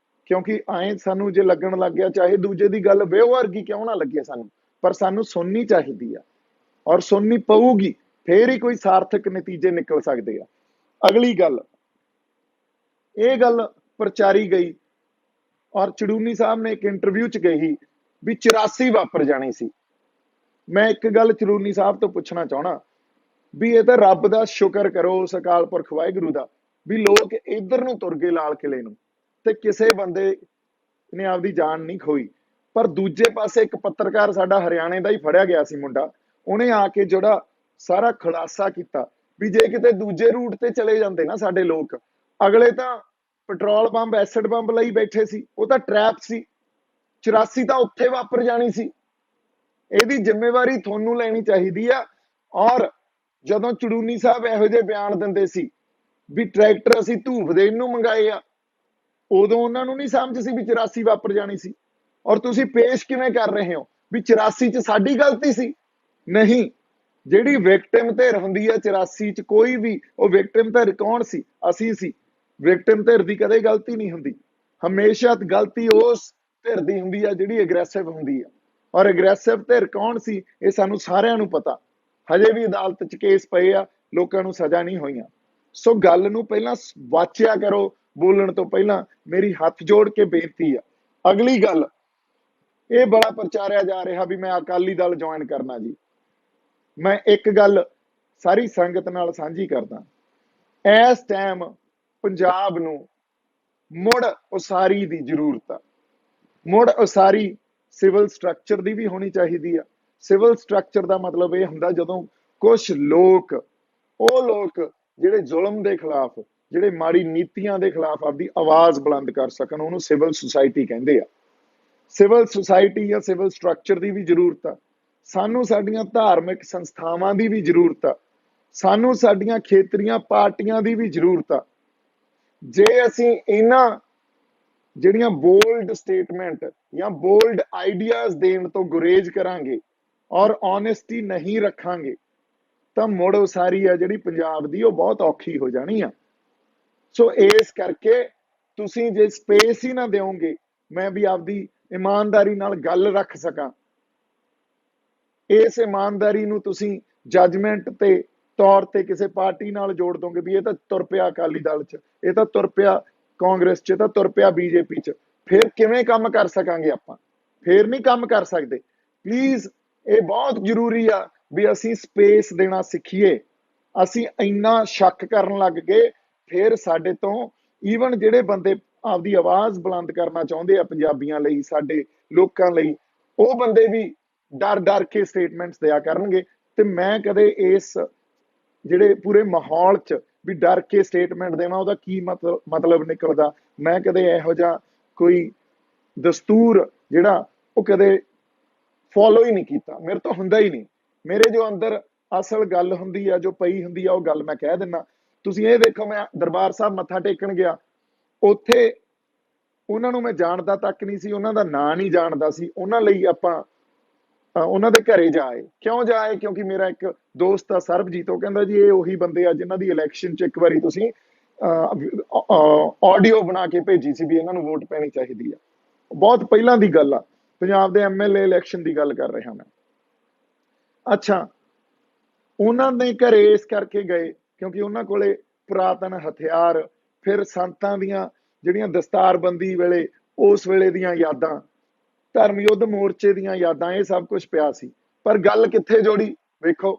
ਕਿਉਂਕਿ ਐਂ ਸਾਨੂੰ ਜੇ ਲੱਗਣ ਲੱਗ ਗਿਆ, ਚਾਹੇ ਦੂਜੇ ਦੀ ਗੱਲ ਬੇਵਰਗੀ ਕਿਉਂ ਨਾ ਲੱਗੇ ਸਾਨੂੰ, ਪਰ ਸਾਨੂੰ ਸੁਣਨੀ ਚਾਹੀਦੀ ਆ ਔਰ ਸੁਣਨੀ ਪਊਗੀ, ਫੇਰ ਹੀ ਕੋਈ ਸਾਰਥਕ ਨਤੀਜੇ ਨਿਕਲ ਸਕਦੇ ਆ। ਅਗਲੀ ਗੱਲ, ਇਹ ਗੱਲ ਪ੍ਰਚਾਰੀ ਗਈ ਔਰ ਚੜੂਨੀ ਸਾਹਿਬ ਨੇ ਇੱਕ ਇੰਟਰਵਿਊ 'ਚ ਕਹੀ ਵੀ 84 ਵਾਪਰ ਜਾਣੀ ਸੀ। ਮੈਂ ਇੱਕ ਗੱਲ ਚੜੂਨੀ ਸਾਹਿਬ ਤੋਂ ਪੁੱਛਣਾ ਚਾਹਣਾ ਵੀ ਇਹ ਤਾਂ ਰੱਬ ਦਾ ਸ਼ੁਕਰ ਕਰੋ, ਉਸ ਅਕਾਲ ਪੁਰਖ ਵਾਹਿਗੁਰੂ ਦਾ, ਵੀ ਲੋਕ ਇੱਧਰ ਨੂੰ ਤੁਰ ਗਏ ਲਾਲ ਕਿਲੇ ਨੂੰ ਤੇ ਕਿਸੇ ਬੰਦੇ ਨੇ ਆਪਦੀ ਜਾਨ ਨਹੀਂ ਖੋਈ। ਪਰ ਦੂਜੇ ਪਾਸੇ ਇੱਕ ਪੱਤਰਕਾਰ ਸਾਡਾ ਹਰਿਆਣੇ ਦਾ ਹੀ ਫੜਿਆ ਗਿਆ ਸੀ ਮੁੰਡਾ, ਉਹਨੇ ਆ ਕੇ ਜਿਹੜਾ ਸਾਰਾ ਖੁਲਾਸਾ ਕੀਤਾ ਵੀ ਜੇ ਕਿਤੇ ਦੂਜੇ ਰੂਟ ਤੇ ਚਲੇ ਜਾਂਦੇ ਨਾ ਸਾਡੇ ਲੋਕ, ਅਗਲੇ ਤਾਂ ਪੈਟਰੋਲ ਪੰਪ, ਐਸਿਡ ਪੰਪ ਲਈ ਬੈਠੇ ਸੀ, ਉਹ ਤਾਂ ਟਰੈਪ ਸੀ। 84 ਤਾਂ ਉੱਥੇ ਵਾਪਰ ਜਾਣੀ ਸੀ। ਇਹਦੀ ਜ਼ਿੰਮੇਵਾਰੀ ਤੁਹਾਨੂੰ ਲੈਣੀ ਚਾਹੀਦੀ ਆ। ਔਰ ਜਦੋਂ ਚੜੂਨੀ ਸਾਹਿਬ ਇਹੋ ਜਿਹੇ ਬਿਆਨ ਦਿੰਦੇ ਸੀ ਵੀ ਟਰੈਕਟਰ ਅਸੀਂ ਧੂਫ ਦੇਣ ਨੂੰ ਮੰਗਾਏ ਆ, ਉਦੋਂ ਉਹਨਾਂ ਨੂੰ ਨਹੀਂ ਸਮਝ ਸੀ ਵੀ 84 ਵਾਪਰ ਜਾਣੀ ਸੀ। ਔਰ ਤੁਸੀਂ ਪੇਸ਼ ਕਿਵੇਂ ਕਰ ਰਹੇ ਹੋ ਵੀ 84 ਚ ਸਾਡੀ ਗਲਤੀ ਸੀ? ਨਹੀਂ, ਜਿਹੜੀ ਵਿਕਟਿਮ ਧਿਰ ਹੁੰਦੀ ਹੈ 84 ਚ ਕੋਈ ਵੀ, ਉਹ ਵਿਕਟਿਮ ਧਿਰ ਕੌਣ ਸੀ? ਅਸੀਂ ਸੀ। ਵਿਕਟਿਮ ਧਿਰ ਦੀ ਕਦੇ ਗਲਤੀ ਨਹੀਂ ਹੁੰਦੀ, ਹਮੇਸ਼ਾ ਗਲਤੀ ਉਸ ਧਿਰ ਦੀ ਹੁੰਦੀ ਆ ਜਿਹੜੀ ਅਗਰੈਸਿਵ ਹੁੰਦੀ ਆ। ਔਰ ਅਗਰੈਸਿਵ ਧਿਰ ਕੌਣ ਸੀ ਇਹ ਸਾਨੂੰ ਸਾਰਿਆਂ ਨੂੰ ਪਤਾ। ਹਜੇ ਵੀ ਅਦਾਲਤ ਚ ਕੇਸ ਪਏ ਆ, ਲੋਕਾਂ ਨੂੰ ਸਜ਼ਾ ਨਹੀਂ ਹੋਈਆਂ। ਸੋ ਗੱਲ ਨੂੰ ਪਹਿਲਾਂ ਵਾਚਿਆ ਕਰੋ, ਬੋਲਣ ਤੋਂ ਪਹਿਲਾਂ ਮੇਰੀ ਹੱਥ ਜੋੜ ਕੇ ਬੇਨਤੀ ਆ। ਅਗਲੀ ਗੱਲ, ਇਹ ਬੜਾ ਪ੍ਰਚਾਰਿਆ ਜਾ ਰਿਹਾ ਵੀ ਮੈਂ ਅਕਾਲੀ ਦਲ ਜੁਆਇਨ ਕਰਨਾ ਜੀ। ਮੈਂ ਇੱਕ ਗੱਲ ਸਾਰੀ ਸੰਗਤ ਨਾਲ ਸਾਂਝੀ ਕਰਦਾ, ਇਸ ਟਾਈਮ ਪੰਜਾਬ ਨੂੰ ਮੁੜ ਉਸਾਰੀ ਦੀ ਜ਼ਰੂਰਤ ਆ। ਮੁੜ ਉਸਾਰੀ ਸਿਵਲ ਸਟਰਕਚਰ ਦੀ ਵੀ ਹੋਣੀ ਚਾਹੀਦੀ ਆ। ਸਿਵਲ ਸਟਰਕਚਰ ਦਾ ਮਤਲਬ ਇਹ ਹੁੰਦਾ ਜਦੋਂ ਕੁਝ ਲੋਕ, ਉਹ ਲੋਕ ਜਿਹੜੇ ਜ਼ੁਲਮ ਦੇ ਖਿਲਾਫ, ਜਿਹੜੇ ਮਾੜੀ ਨੀਤੀਆਂ ਦੇ ਖਿਲਾਫ ਆਪਦੀ ਆਵਾਜ਼ ਬੁਲੰਦ ਕਰ ਸਕਣ, ਉਹਨੂੰ ਸਿਵਲ ਸੁਸਾਇਟੀ ਕਹਿੰਦੇ ਆ। ਸਿਵਲ ਸੁਸਾਇਟੀ ਜਾਂ ਸਿਵਲ ਸਟਰਕਚਰ ਦੀ ਵੀ ਜ਼ਰੂਰਤ ਆ। ਸਾਨੂੰ ਸਾਡੀਆਂ ਧਾਰਮਿਕ ਸੰਸਥਾਵਾਂ ਦੀ ਵੀ ਜ਼ਰੂਰਤ ਆ। ਸਾਨੂੰ ਸਾਡੀਆਂ ਖੇਤਰੀਆਂ ਪਾਰਟੀਆਂ ਦੀ ਵੀ ਜ਼ਰੂਰਤ ਆ। ਜੇ ਅਸੀਂ ਇਹਨਾਂ ਜਿਹੜੀਆਂ ਬੋਲਡ ਸਟੇਟਮੈਂਟ ਜਾਂ ਬੋਲਡ ਆਈਡੀਆਜ਼ ਦੇਣ ਤੋਂ ਗੁਰੇਜ਼ ਕਰਾਂਗੇ ਔਰ ਓਨੈਸਟੀ ਨਹੀਂ ਰੱਖਾਂਗੇ ਤਾਂ ਮੁੜ ਉਸਾਰੀ ਆ ਜਿਹੜੀ ਪੰਜਾਬ ਦੀ, ਉਹ ਬਹੁਤ ਔਖੀ ਹੋ ਜਾਣੀ ਆ। ਸੋ ਇਸ ਕਰਕੇ ਤੁਸੀਂ ਜੇ ਸਪੇਸ ਹੀ ਨਾ ਦਿਓਗੇ ਮੈਂ ਵੀ ਆਪਦੀ ਇਮਾਨਦਾਰੀ ਨਾਲ ਗੱਲ ਰੱਖ ਸਕਾਂ, ਇਸ ਇਮਾਨਦਾਰੀ ਨੂੰ ਤੁਸੀਂ ਜੱਜਮੈਂਟ ਤੇ ਤੌਰ ਤੇ ਕਿਸੇ ਪਾਰਟੀ ਨਾਲ ਜੋੜ ਦੋਗੇ ਵੀ ਇਹ ਤਾਂ ਤੁਰ ਪਿਆ ਅਕਾਲੀ ਦਲ 'ਚ, ਇਹ ਤਾਂ ਤੁਰ ਪਿਆ ਕਾਂਗਰਸ 'ਚ, ਇਹ ਤਾਂ ਤੁਰ ਪਿਆ ਬੀਜੇਪੀ 'ਚ, ਫਿਰ ਕਿਵੇਂ ਕੰਮ ਕਰ ਸਕਾਂਗੇ ਆਪਾਂ? ਫਿਰ ਨਹੀਂ ਕੰਮ ਕਰ ਸਕਦੇ। ਪਲੀਜ਼, ਇਹ ਬਹੁਤ ਜ਼ਰੂਰੀ ਆ ਵੀ ਅਸੀਂ ਸਪੇਸ ਦੇਣਾ ਸਿੱਖੀਏ। ਅਸੀਂ ਇੰਨਾ ਸ਼ੱਕ ਕਰਨ ਲੱਗ ਗਏ, ਫਿਰ ਸਾਡੇ ਤੋਂ ਈਵਨ ਜਿਹੜੇ ਬੰਦੇ ਆਪਦੀ ਆਵਾਜ਼ ਬੁਲੰਦ ਕਰਨਾ ਚਾਹੁੰਦੇ ਆ ਪੰਜਾਬੀਆਂ ਲਈ, ਸਾਡੇ ਲੋਕਾਂ ਲਈ, ਉਹ ਬੰਦੇ ਵੀ ਡਰ ਕੇ ਸਟੇਟਮੈਂਟਸ ਦਿਆ ਕਰਨਗੇ। ਤੇ ਮੈਂ ਕਦੇ ਇਸ ਜਿਹੜੇ ਪੂਰੇ ਮਾਹੌਲ 'ਚ ਵੀ ਡਰ ਕੇ ਸਟੇਟਮੈਂਟ ਦੇਣਾ, ਉਹਦਾ ਕੀ ਮਤਲਬ ਨਿਕਲਦਾ, ਮੈਂ ਕਦੇ ਇਹੋ ਜਿਹਾ ਕੋਈ ਦਸਤੂਰ ਜਿਹੜਾ ਉਹ ਕਦੇ ਫੋਲੋ ਹੀ ਨਹੀਂ ਕੀਤਾ। ਮੇਰੇ ਤੋਂ ਹੁੰਦਾ ਹੀ ਨਹੀਂ। ਮੇਰੇ ਜੋ ਅੰਦਰ ਅਸਲ ਗੱਲ ਹੁੰਦੀ ਆ, ਜੋ ਪਈ ਹੁੰਦੀ ਆ, ਉਹ ਗੱਲ ਮੈਂ ਕਹਿ ਦਿੰਦਾ। ਤੁਸੀਂ ਇਹ ਦੇਖੋ, ਮੈਂ ਦਰਬਾਰ ਸਾਹਿਬ ਮੱਥਾ ਟੇਕਣ ਗਿਆ, ਉੱਥੇ ਉਹਨਾਂ ਨੂੰ ਮੈਂ ਜਾਣਦਾ ਤੱਕ ਨਹੀਂ ਸੀ, ਉਹਨਾਂ ਦਾ ਨਾਂ ਨਹੀਂ ਜਾਣਦਾ ਸੀ। ਉਹਨਾਂ ਲਈ ਆਪਾਂ ਉਹਨਾਂ ਦੇ ਘਰੇ ਜਾਏ। ਕਿਉਂ ਜਾਏ? ਕਿਉਂਕਿ ਮੇਰਾ ਇੱਕ ਦੋਸਤ ਆ ਸਰਬਜੀਤ, ਉਹ ਕਹਿੰਦਾ ਜੀ ਇਹ ਉਹੀ ਬੰਦੇ ਆ ਜਿਨ੍ਹਾਂ ਦੀ ਇਲੈਕਸ਼ਨ 'ਚ ਇੱਕ ਵਾਰੀ ਤੁਸੀਂ ਆਡੀਓ ਬਣਾ ਕੇ ਭੇਜੀ ਸੀ ਵੀ ਇਹਨਾਂ ਨੂੰ ਵੋਟ ਪੈਣੀ ਚਾਹੀਦੀ ਆ। ਬਹੁਤ ਪਹਿਲਾਂ ਦੀ ਗੱਲ ਆ, ਪੰਜਾਬ ਦੇ ਐਮਐਲਏ ਇਲੈਕਸ਼ਨ ਦੀ ਗੱਲ ਕਰ ਰਿਹਾ ਮੈਂ। ਅੱਛਾ, ਉਹਨਾਂ ਦੇ ਘਰੇ ਇਸ ਕਰਕੇ ਗਏ ਕਿਉਂਕਿ ਉਹਨਾਂ ਕੋਲੇ ਪੁਰਾਤਨ ਹਥਿਆਰ, ਫਿਰ ਸੰਤਾਂ ਦੀਆਂ ਜਿਹੜੀਆਂ ਦਸਤਾਰਬੰਦੀ ਵੇਲੇ, ਉਸ ਵੇਲੇ ਦੀਆਂ ਯਾਦਾਂ, ਧਰਮ ਯੁੱਧ ਮੋਰਚੇ ਦੀਆਂ ਯਾਦਾਂ, ਇਹ ਸਭ ਕੁਝ ਪਿਆ ਸੀ। ਪਰ ਗੱਲ ਕਿੱਥੇ ਜੋੜੀ? ਵੇਖੋ,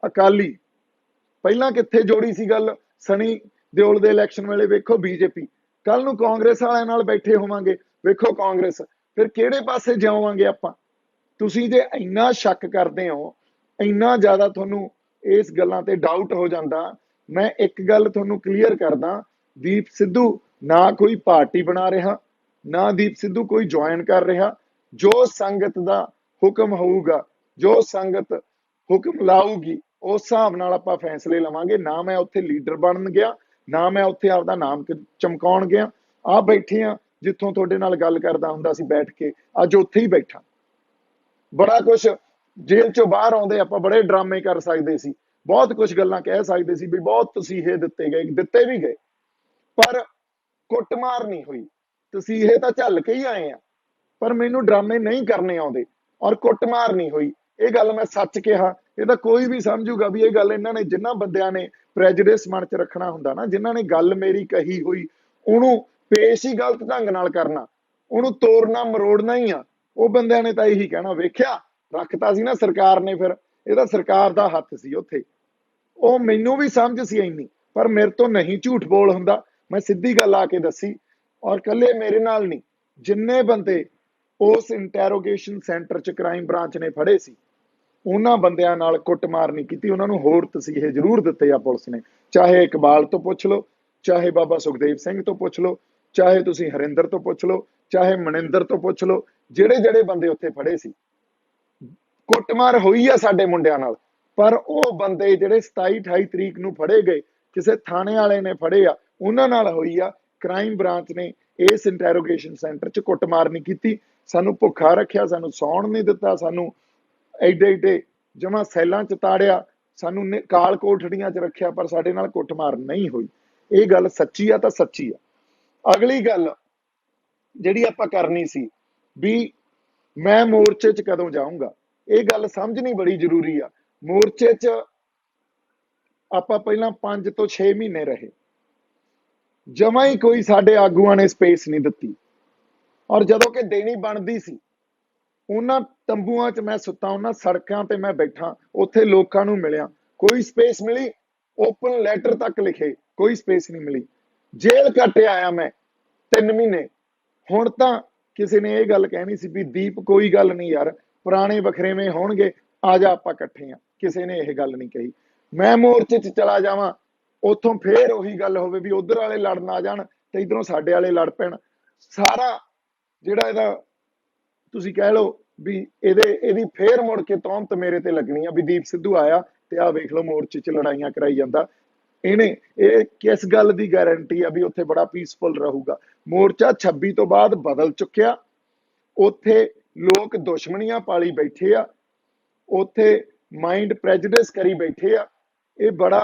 ਅਕਾਲੀ। ਪਹਿਲਾਂ ਕਿੱਥੇ ਜੋੜੀ ਸੀ ਗੱਲ? ਸਨੀ ਦਿਓਲ ਦੇ ਇਲੈਕਸ਼ਨ ਵੇਲੇ ਵੇਖੋ ਬੀਜੇਪੀ। ਕੱਲ ਨੂੰ ਕਾਂਗਰਸ ਵਾਲਿਆਂ ਨਾਲ ਬੈਠੇ ਹੋਵਾਂਗੇ, ਵੇਖੋ ਕਾਂਗਰਸ। ਫਿਰ ਕਿਹੜੇ ਪਾਸੇ ਜਾਵਾਂਗੇ ਆਪਾਂ? ਤੁਸੀਂ ਜੇ ਇੰਨਾ ਸ਼ੱਕ ਕਰਦੇ ਹੋ, ਇੰਨਾ ਜ਼ਿਆਦਾ ਤੁਹਾਨੂੰ ਇਸ ਗੱਲਾਂ ਤੇ ਡਾਊਟ ਹੋ ਜਾਂਦਾ, ਮੈਂ ਇੱਕ ਗੱਲ ਤੁਹਾਨੂੰ ਕਲੀਅਰ ਕਰਦਾ, ਦੀਪ ਸਿੱਧੂ ਨਾ ਕੋਈ ਪਾਰਟੀ ਬਣਾ ਰਿਹਾ, ਨਾ ਦੀਪ ਸਿੱਧੂ ਕੋਈ ਜੁਆਇਨ ਕਰ ਰਿਹਾ। ਜੋ ਸੰਗਤ ਦਾ ਹੁਕਮ ਹੋਊਗਾ, ਜੋ ਸੰਗਤ ਹੁਕਮ ਲਾਊਗੀ, ਉਸ ਹਿਸਾਬ ਨਾਲ ਆਪਾਂ ਫੈਸਲੇ ਲਵਾਂਗੇ। ਨਾ ਮੈਂ ਉੱਥੇ ਲੀਡਰ ਬਣਨ ਗਿਆ, ਨਾ ਮੈਂ ਉੱਥੇ ਆਪਦਾ ਨਾਮ ਚਮਕਾਉਣ ਗਿਆ। ਆ ਬੈਠੇ ਆ ਜਿੱਥੋਂ ਤੁਹਾਡੇ ਨਾਲ ਗੱਲ ਕਰਦਾ ਹੁੰਦਾ ਸੀ ਬੈਠ ਕੇ, ਅੱਜ ਉੱਥੇ ਹੀ ਬੈਠਾ। ਬੜਾ ਕੁਛ ਜੇਲ੍ਹ ਚੋਂ ਬਾਹਰ ਆਉਂਦੇ ਆਪਾਂ ਬੜੇ ਡਰਾਮੇ ਕਰ ਸਕਦੇ ਸੀ, ਬਹੁਤ ਕੁਝ ਗੱਲਾਂ ਕਹਿ ਸਕਦੇ ਸੀ ਵੀ ਬਹੁਤ ਤਸੀਹੇ ਦਿੱਤੇ ਗਏ, ਦਿੱਤੇ ਵੀ ਗਏ, ਪਰ ਕੁੱਟਮਾਰ ਨਹੀਂ ਹੋਈ। ਤਸੀਹੇ ਤਾਂ ਝੱਲ ਕੇ ਹੀ ਆਏ ਆ, ਪਰ ਮੈਨੂੰ ਡਰਾਮੇ ਨਹੀਂ ਕਰਨੇ ਆਉਂਦੇ, ਔਰ ਕੁੱਟਮਾਰ ਨਹੀਂ ਹੋਈ। ਇਹ ਗੱਲ ਮੈਂ ਸੱਚ ਕਿਹਾ। ਇਹ ਤਾਂ ਕੋਈ ਵੀ ਸਮਝੂਗਾ ਵੀ ਇਹ ਗੱਲ ਇਹਨਾਂ ਨੇ, ਜਿਨ੍ਹਾਂ ਬੰਦਿਆਂ ਨੇ ਪ੍ਰੈਜੁਡਿਸ ਮਨ 'ਚ ਰੱਖਣਾ ਹੁੰਦਾ ਨਾ, ਜਿਨ੍ਹਾਂ ਨੇ ਗੱਲ ਮੇਰੀ ਕਹੀ ਹੋਈ ਉਹਨੂੰ ਪੇਸ਼ ਹੀ ਗਲਤ ਢੰਗ ਨਾਲ ਕਰਨਾ, ਉਹਨੂੰ ਤੋੜਨਾ ਮਰੋੜਨਾ ਹੀ ਆ, ਉਹ ਬੰਦਿਆਂ ਨੇ ਤਾਂ ਇਹੀ ਕਹਿਣਾ, ਵੇਖਿਆ ਰੱਖਤਾ ਸੀ ਨਾ ਸਰਕਾਰ ਨੇ, ਫਿਰ ਇਹ ਤਾਂ ਸਰਕਾਰ ਦਾ ਹੱਥ ਸੀ ਉੱਥੇ। ਉਹ ਮੈਨੂੰ ਵੀ ਸਮਝ ਸੀ ਇੰਨੀ, ਪਰ ਮੇਰੇ ਤੋਂ ਨਹੀਂ ਝੂਠ ਬੋਲ ਹੁੰਦਾ। ਮੈਂ ਸਿੱਧੀ ਗੱਲ ਆ ਕੇ ਦੱਸੀ, ਔਰ ਕੱਲੇ ਮੇਰੇ ਨਾਲ ਨਹੀਂ, ਜਿੰਨੇ ਬੰਦੇ ਉਸ ਇੰਟੈਰੋਗੇਸ਼ਨ ਸੈਂਟਰ 'ਚ ਕ੍ਰਾਈਮ ਬ੍ਰਾਂਚ ਨੇ ਫੜੇ ਸੀ, ਉਹਨਾਂ ਬੰਦਿਆਂ ਨਾਲ ਕੁੱਟਮਾਰ ਨਹੀਂ ਕੀਤੀ। ਉਹਨਾਂ ਨੂੰ ਹੋਰ ਤਸੀਹੇ ਜ਼ਰੂਰ ਦਿੱਤੇ ਆ ਪੁਲਿਸ ਨੇ। ਚਾਹੇ ਇਕਬਾਲ ਤੋਂ ਪੁੱਛ ਲਓ, ਚਾਹੇ ਬਾਬਾ ਸੁਖਦੇਵ ਸਿੰਘ ਤੋਂ ਪੁੱਛ ਲਓ, ਚਾਹੇ ਤੁਸੀਂ ਹਰਿੰਦਰ ਤੋਂ ਪੁੱਛ ਲਓ, ਚਾਹੇ ਮਨਿੰਦਰ ਤੋਂ ਪੁੱਛ ਲਓ, ਜਿਹੜੇ ਜਿਹੜੇ ਬੰਦੇ ਉੱਥੇ ਫੜੇ ਸੀ, ਕੁੱਟਮਾਰ ਹੋਈ ਆ ਸਾਡੇ ਮੁੰਡਿਆਂ ਨਾਲ। पर वो बंदे ਜਿਹੜੇ 27-28 ਤਰੀਕ ਨੂੰ ਫੜੇ ਗਏ, ਕਿਸੇ ਥਾਣੇ ਵਾਲੇ ਨੇ ਫੜੇ ਆ, ਉਹਨਾਂ ਨਾਲ ਹੋਈ ਆ। ਕ੍ਰਾਈਮ ਬ੍ਰਾਂਚ ਨੇ ਇਸ ਇੰਟਰੋਗੇਸ਼ਨ ਸੈਂਟਰ 'ਚ ਕੁੱਟਮਾਰ ਨਹੀਂ ਕੀਤੀ, ਸਾਨੂੰ ਭੁੱਖਾ ਰੱਖਿਆ, ਸਾਨੂੰ ਸੌਣ ਨਹੀਂ ਦਿੱਤਾ, ਸਾਨੂੰ ਐਡੇ ਐਡੇ ਜਮਾ ਸੈਲਾਂ 'ਚ ਤਾੜਿਆ, ਸਾਨੂੰ ਕਾਲ ਕੋਠੜੀਆਂ 'ਚ ਰੱਖਿਆ, ਪਰ ਸਾਡੇ ਨਾਲ ਕੁੱਟਮਾਰ ਨਹੀਂ ਹੋਈ। ਇਹ ਗੱਲ ਸੱਚੀ ਆ ਤਾਂ ਸੱਚੀ ਆ। ਅਗਲੀ ਗੱਲ ਜਿਹੜੀ ਆਪਾਂ ਕਰਨੀ ਸੀ ਵੀ ਮੈਂ ਮੋਰਚੇ 'ਚ ਕਦੋਂ ਜਾਊਂਗਾ, ਇਹ ਗੱਲ ਸਮਝਣੀ ਬੜੀ ਜ਼ਰੂਰੀ ਆ। ਮੋਰਚੇ 'ਚ ਆਪਾਂ ਪਹਿਲਾਂ 5 ਤੋਂ 6 ਮਹੀਨੇ ਰਹੇ, ਜਮਾ ਹੀ ਕੋਈ ਸਾਡੇ ਆਗੂਆਂ ਨੇ ਸਪੇਸ ਨਹੀਂ ਦਿੱਤੀ, ਔਰ ਜਦੋਂ ਕਿ ਦੇਣੀ ਬਣਦੀ ਸੀ, ਉਹਨਾਂ ਤੰਬੂਆਂ 'ਚ ਮੈਂ ਸੁੱਤਾ, ਉਹਨਾਂ ਸੜਕਾਂ ਤੇ ਮੈਂ ਬੈਠਾ, ਉੱਥੇ ਲੋਕਾਂ ਨੂੰ ਮਿਲਿਆ, ਕੋਈ ਸਪੇਸ ਮਿਲੀ? ਓਪਨ ਲੈਟਰ ਤੱਕ ਲਿਖੇ, ਕੋਈ ਸਪੇਸ ਨਹੀਂ ਮਿਲੀ। ਜੇਲ੍ਹ ਕੱਟ ਆਇਆ ਮੈਂ 3 ਮਹੀਨੇ। ਹੁਣ ਤਾਂ ਕਿਸੇ ਨੇ ਇਹ ਗੱਲ ਕਹਿਣੀ ਸੀ ਵੀ ਦੀਪ ਕੋਈ ਗੱਲ ਨਹੀਂ ਯਾਰ, ਪੁਰਾਣੇ ਵਖਰੇਵੇਂ ਹੋਣਗੇ, ਆ ਜਾ ਆਪਾਂ ਇਕੱਠੇ ਆ। ਕਿਸੇ ਨੇ ਇਹ ਗੱਲ ਨਹੀਂ ਕਹੀ। ਮੈਂ ਮੋਰਚੇ 'ਚ ਚਲਾ ਜਾਵਾਂ, ਉੱਥੋਂ ਫੇਰ ਉਹੀ ਗੱਲ ਹੋਵੇ ਵੀ ਉਧਰ ਵਾਲੇ ਲੜਨ ਆ ਜਾਣ ਤੇ ਇਧਰੋਂ ਸਾਡੇ ਵਾਲੇ ਲੜ ਪੈਣ। ਸਾਰਾ ਜਿਹੜਾ ਇਹਦਾ ਤੁਸੀਂ ਕਹਿ ਲਓ ਵੀ ਇਹਦੀ ਫੇਰ ਮੁੜ ਕੇ ਤੌਹਮਤ ਮੇਰੇ ਤੇ ਲੱਗਣੀ ਆ ਵੀ ਦੀਪ ਸਿੱਧੂ ਆਇਆ ਤੇ ਆਹ ਵੇਖ ਲਓ ਮੋਰਚੇ 'ਚ ਲੜਾਈਆਂ ਕਰਾਈ ਜਾਂਦਾ। ਇਹ ਕਿਸ ਗੱਲ ਦੀ ਗਾਰੰਟੀ ਆ ਵੀ ਉੱਥੇ ਬੜਾ ਪੀਸਫੁਲ ਰਹੂਗਾ? ਮੋਰਚਾ 26 ਤੋਂ ਬਾਅਦ ਬਦਲ ਚੁੱਕਿਆ, ਉੱਥੇ ਲੋਕ ਦੁਸ਼ਮਣੀਆਂ ਪਾਲੀ ਬੈਠੇ ਆ, ਉੱਥੇ ਮਾਈਂਡ ਪ੍ਰੈਜੁਡਿਸ ਕਰੀ ਬੈਠੇ ਆ। ਇਹ ਬੜਾ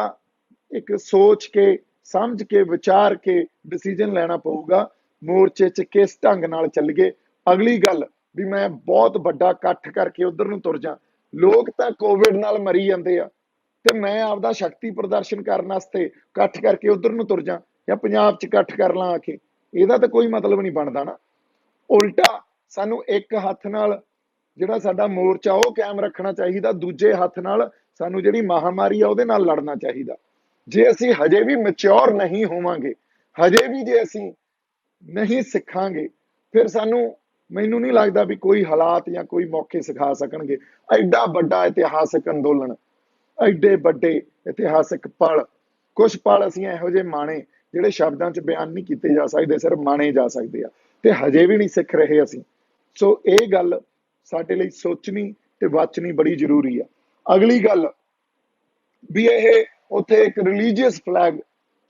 ਇੱਕ ਸੋਚ ਕੇ ਸਮਝ ਕੇ ਵਿਚਾਰ ਕੇ ਡਿਸੀਜਨ ਲੈਣਾ ਪਊਗਾ ਮੋਰਚੇ 'ਚ ਕਿਸ ਢੰਗ ਨਾਲ ਚੱਲੀਏ। ਅਗਲੀ ਗੱਲ ਵੀ ਮੈਂ ਬਹੁਤ ਵੱਡਾ ਇਕੱਠ ਕਰਕੇ ਉਧਰ ਨੂੰ ਤੁਰ ਜਾ, ਲੋਕ ਤਾਂ ਕੋਵਿਡ ਨਾਲ ਮਰੀ ਜਾਂਦੇ ਆ ਤੇ ਮੈਂ ਆਪਦਾ ਸ਼ਕਤੀ ਪ੍ਰਦਰਸ਼ਨ ਕਰਨ ਵਾਸਤੇ ਇਕੱਠ ਕਰਕੇ ਉਧਰ ਨੂੰ ਤੁਰ ਜਾ ਜਾਂ ਪੰਜਾਬ 'ਚ ਇਕੱਠ ਕਰ ਲਾਂ ਆ ਕੇ, ਇਹਦਾ ਤਾਂ ਕੋਈ ਮਤਲਬ ਨਹੀਂ ਬਣਦਾ ਨਾ। ਉਲਟਾ ਸਾਨੂੰ ਇੱਕ ਹੱਥ ਨਾਲ ਜਿਹੜਾ ਸਾਡਾ ਮੋਰਚਾ ਉਹ ਕਾਇਮ ਰੱਖਣਾ ਚਾਹੀਦਾ, ਦੂਜੇ ਹੱਥ ਨਾਲ ਸਾਨੂੰ ਜਿਹੜੀ ਮਹਾਮਾਰੀ ਆ ਉਹਦੇ ਨਾਲ ਲੜਨਾ ਚਾਹੀਦਾ। ਜੇ ਅਸੀਂ ਹਜੇ ਵੀ ਮੈਚਿਓਰ ਨਹੀਂ ਹੋਵਾਂਗੇ, ਹਜੇ ਵੀ ਜੇ ਅਸੀਂ ਨਹੀਂ ਸਿੱਖਾਂਗੇ, ਫਿਰ ਮੈਨੂੰ ਨਹੀਂ ਲੱਗਦਾ ਵੀ ਕੋਈ ਹਾਲਾਤ ਜਾਂ ਕੋਈ ਮੌਕੇ ਸਿਖਾ ਸਕਣਗੇ। ਐਡਾ ਵੱਡਾ ਇਤਿਹਾਸਕ ਅੰਦੋਲਨ, ਐਡੇ ਵੱਡੇ ਇਤਿਹਾਸਕ ਪਲ, ਕੁਝ ਪਲ ਅਸੀਂ ਇਹੋ ਜਿਹੇ ਮਾਣੇ ਜਿਹੜੇ ਸ਼ਬਦਾਂ 'ਚ ਬਿਆਨ ਨਹੀਂ ਕੀਤੇ ਜਾ ਸਕਦੇ, ਸਿਰਫ ਮਾਣੇ ਜਾ ਸਕਦੇ ਆ, ਤੇ ਹਜੇ ਵੀ ਨਹੀਂ ਸਿੱਖ ਰਹੇ ਅਸੀਂ। ਸੋ ਇਹ ਗੱਲ ਸਾਡੇ ਲਈ ਸੋਚਣੀ ਤੇ ਵਾਚਣੀ ਬੜੀ ਜ਼ਰੂਰੀ ਆ। ਅਗਲੀ ਗੱਲ ਵੀ ਇਹ ਉੱਥੇ ਇੱਕ ਰਿਲੀਜੀਅਸ ਫਲੈਗ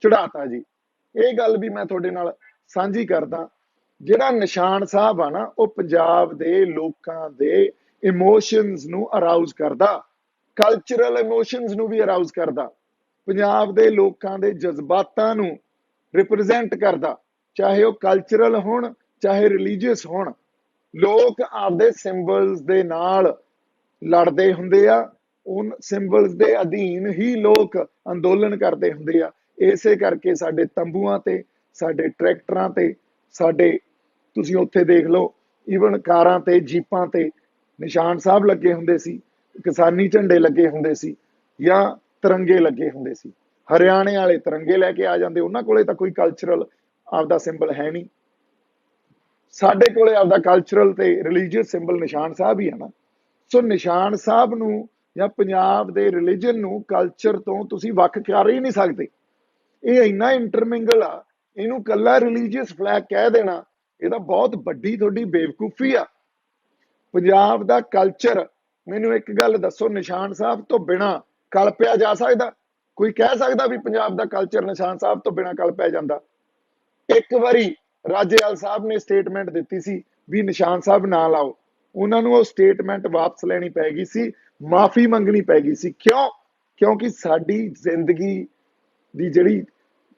ਚੜਾਤਾ ਜੀ, ਇਹ ਗੱਲ ਵੀ ਮੈਂ ਤੁਹਾਡੇ ਨਾਲ ਸਾਂਝੀ ਕਰਦਾ। ਜਿਹੜਾ ਨਿਸ਼ਾਨ ਸਾਹਿਬ ਆ ਨਾ, ਉਹ ਪੰਜਾਬ ਦੇ ਲੋਕਾਂ ਦੇ ਇਮੋਸ਼ਨਸ ਨੂੰ ਅਰਾਊਜ਼ ਕਰਦਾ, ਕਲਚਰਲ ਇਮੋਸ਼ਨਸ ਨੂੰ ਵੀ ਅਰਾਊਜ਼ ਕਰਦਾ, ਪੰਜਾਬ ਦੇ ਲੋਕਾਂ ਦੇ ਜਜ਼ਬਾਤਾਂ ਨੂੰ ਰਿਪਰੈਜ਼ੈਂਟ ਕਰਦਾ, ਚਾਹੇ ਉਹ ਕਲਚਰਲ ਹੋਣ ਚਾਹੇ ਰਿਲੀਜੀਅਸ ਹੋਣ। ਲੋਕ ਆਪਦੇ ਸਿੰਬਲਸ ਦੇ ਨਾਲ ਲੜਦੇ ਹੁੰਦੇ ਆ, ਉਨ ਸਿੰਬਲਸ ਦੇ ਅਧੀਨ ਹੀ ਲੋਕ ਅੰਦੋਲਨ ਕਰਦੇ ਹੁੰਦੇ ਆ। ਇਸੇ ਕਰਕੇ ਸਾਡੇ ਤੰਬੂਆਂ ਤੇ, ਸਾਡੇ ਟਰੈਕਟਰਾਂ ਤੇ, ਸਾਡੇ ਤੁਸੀਂ ਉੱਥੇ ਦੇਖ ਲਓ ਈਵਨ ਕਾਰਾਂ ਤੇ, ਜੀਪਾਂ ਤੇ ਨਿਸ਼ਾਨ ਸਾਹਿਬ ਲੱਗੇ ਹੁੰਦੇ ਸੀ, ਕਿਸਾਨੀ ਝੰਡੇ ਲੱਗੇ ਹੁੰਦੇ ਸੀ, ਜਾਂ ਤਿਰੰਗੇ ਲੱਗੇ ਹੁੰਦੇ ਸੀ। ਹਰਿਆਣੇ ਵਾਲੇ ਤਿਰੰਗੇ ਲੈ ਕੇ ਆ ਜਾਂਦੇ, ਉਹਨਾਂ ਕੋਲੇ ਤਾਂ ਕੋਈ ਕਲਚਰਲ ਆਪਦਾ ਸਿੰਬਲ ਹੈ ਨਹੀਂ। ਸਾਡੇ ਕੋਲੇ ਆਪਦਾ ਕਲਚਰਲ ਤੇ ਰਿਲੀਜੀਅਸ ਸਿੰਬਲ ਨਿਸ਼ਾਨ ਸਾਹਿਬ ਹੀ ਆ ਨਾ। ਸੋ ਨਿਸ਼ਾਨ ਸਾਹਿਬ ਨੂੰ ਜਾਂ ਪੰਜਾਬ ਦੇ ਰਿਲੀਜਨ ਨੂੰ ਕਲਚਰ ਤੋਂ ਤੁਸੀਂ ਵੱਖ ਕਰ ਹੀ ਨਹੀਂ ਸਕਦੇ। ਇਹ ਇੰਨਾ ਇੰਟਰਮਿੰਗਲ ਆ, ਇਹਨੂੰ ਕੱਲਾ ਰਿਲੀਜੀਅਸ ਫਲੈਗ ਕਹਿ ਦੇਣਾ ਇਹਦਾ ਬਹੁਤ ਵੱਡੀ ਤੁਹਾਡੀ ਬੇਵਕੂਫੀ ਆ। ਪੰਜਾਬ ਦਾ ਕਲਚਰ, ਮੈਨੂੰ ਇੱਕ ਗੱਲ ਦੱਸੋ, ਨਿਸ਼ਾਨ ਸਾਹਿਬ ਤੋਂ ਬਿਨਾ ਕਲਪਿਆ ਜਾ ਸਕਦਾ? ਕੋਈ ਕਹਿ ਸਕਦਾ ਵੀ ਪੰਜਾਬ ਦਾ ਕਲਚਰ ਨਿਸ਼ਾਨ ਸਾਹਿਬ ਤੋਂ ਬਿਨਾ ਕਲਪਿਆ ਜਾਂਦਾ? ਇੱਕ ਵਾਰੀ ਰਾਜੇਵਾਲ ਸਾਹਿਬ ਨੇ ਸਟੇਟਮੈਂਟ ਦਿੱਤੀ ਸੀ ਵੀ ਨਿਸ਼ਾਨ ਸਾਹਿਬ ਨਾ ਲਾਓ, ਉਹਨਾਂ ਨੂੰ ਉਹ ਸਟੇਟਮੈਂਟ ਵਾਪਸ ਲੈਣੀ ਪੈ ਗਈ ਸੀ, ਮਾਫੀ ਮੰਗਣੀ ਪੈ ਗਈ ਸੀ। ਕਿਉਂ? ਕਿਉਂਕਿ ਸਾਡੀ ਜ਼ਿੰਦਗੀ ਦੀ ਜਿਹੜੀ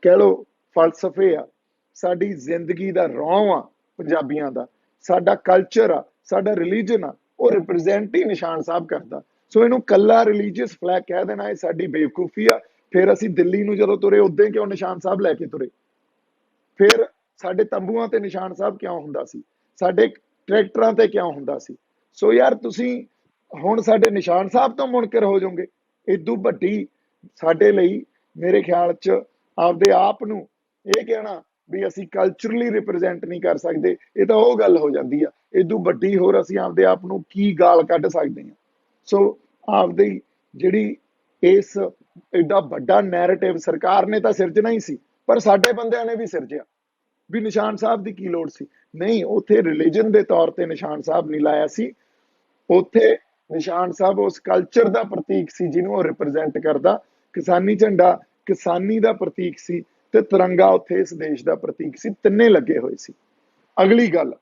ਕਹਿ ਲਓ ਫਲਸਫੇ ਆ, ਸਾਡੀ ਜ਼ਿੰਦਗੀ ਦਾ ਰੌਂ ਆ ਪੰਜਾਬੀਆਂ ਦਾ, ਸਾਡਾ ਕਲਚਰ ਆ, ਸਾਡਾ ਰਿਲੀਜਨ ਆ, ਉਹ ਰਿਪਰੈਜ਼ੈਂਟ ਹੀ ਨਿਸ਼ਾਨ ਸਾਹਿਬ ਕਰਦਾ। ਸੋ ਇਹਨੂੰ ਕੱਲਾ ਰਿਲੀਜੀਅਸ ਫਲੈਗ ਕਹਿ ਦੇਣਾ ਇਹ ਸਾਡੀ ਬੇਵਕੂਫੀ ਆ। ਫਿਰ ਅਸੀਂ ਦਿੱਲੀ ਨੂੰ ਜਦੋਂ ਤੁਰੇ ਉਦੋਂ ਕਿਉਂ ਨਿਸ਼ਾਨ ਸਾਹਿਬ ਲੈ ਕੇ ਤੁਰੇ? ਫਿਰ ਸਾਡੇ ਤੰਬੂਆਂ ਤੇ ਨਿਸ਼ਾਨ ਸਾਹਿਬ ਕਿਉਂ ਹੁੰਦਾ ਸੀ? ਸਾਡੇ ਟਰੈਕਟਰਾਂ ਤੇ ਕਿਉਂ ਹੁੰਦਾ ਸੀ? ਸੋ ਯਾਰ ਤੁਸੀਂ ਹੁਣ ਸਾਡੇ ਨਿਸ਼ਾਨ ਸਾਹਿਬ ਤੋਂ ਮੁਨਕਰ ਹੋ ਜਾਓਗੇ? ਇਦੋਂ ਵੱਡੀ ਸਾਡੇ ਲਈ ਮੇਰੇ ਖਿਆਲ 'ਚ ਆਪਦੇ ਆਪ ਨੂੰ ਇਹ ਕਹਿਣਾ ਵੀ ਅਸੀਂ ਕਲਚਰਲੀ ਰਿਪਰੈਜ਼ੈਂਟ ਨਹੀਂ ਕਰ ਸਕਦੇ, ਇਹ ਤਾਂ ਉਹ ਗੱਲ ਹੋ ਜਾਂਦੀ ਆ। ਇਦੋਂ ਵੱਡੀ ਹੋਰ ਅਸੀਂ ਆਪਦੇ ਆਪ ਨੂੰ ਕੀ ਗਾਲ ਕੱਢ ਸਕਦੇ ਹਾਂ? ਸੋ ਆਪਦੀ ਜਿਹੜੀ ਇਸ ਐਡਾ ਵੱਡਾ ਨੈਰੇਟਿਵ ਸਰਕਾਰ ਨੇ ਤਾਂ ਸਿਰਜਣਾ ਹੀ ਸੀ, ਪਰ ਸਾਡੇ ਬੰਦਿਆਂ ਨੇ ਵੀ ਸਿਰਜਿਆ ਵੀ ਨਿਸ਼ਾਨ ਸਾਹਿਬ ਦੀ ਕੀ ਲੋੜ ਸੀ? ਨਹੀਂ, ਉੱਥੇ ਰਿਲੀਜਨ ਦੇ ਤੌਰ ਤੇ ਨਿਸ਼ਾਨ ਸਾਹਿਬ ਨਹੀਂ ਲਾਇਆ ਸੀ, ਉੱਥੇ ਨਿਸ਼ਾਨ ਸਾਹਿਬ ਉਸ ਕਲਚਰ ਦਾ ਪ੍ਰਤੀਕ ਸੀ ਜਿਹਨੂੰ ਉਹ ਰਿਪਰੈਜ਼ੈਂਟ ਕਰਦਾ। ਕਿਸਾਨੀ ਝੰਡਾ ਕਿਸਾਨੀ ਦਾ ਪ੍ਰਤੀਕ ਸੀ ਤੇ ਤਿਰੰਗਾ ਉੱਥੇ ਇਸ ਦੇਸ਼ ਦਾ ਪ੍ਰਤੀਕ ਸੀ, ਤਿੰਨੇ ਲੱਗੇ ਹੋਏ ਸੀ। ਅਗਲੀ ਗੱਲ,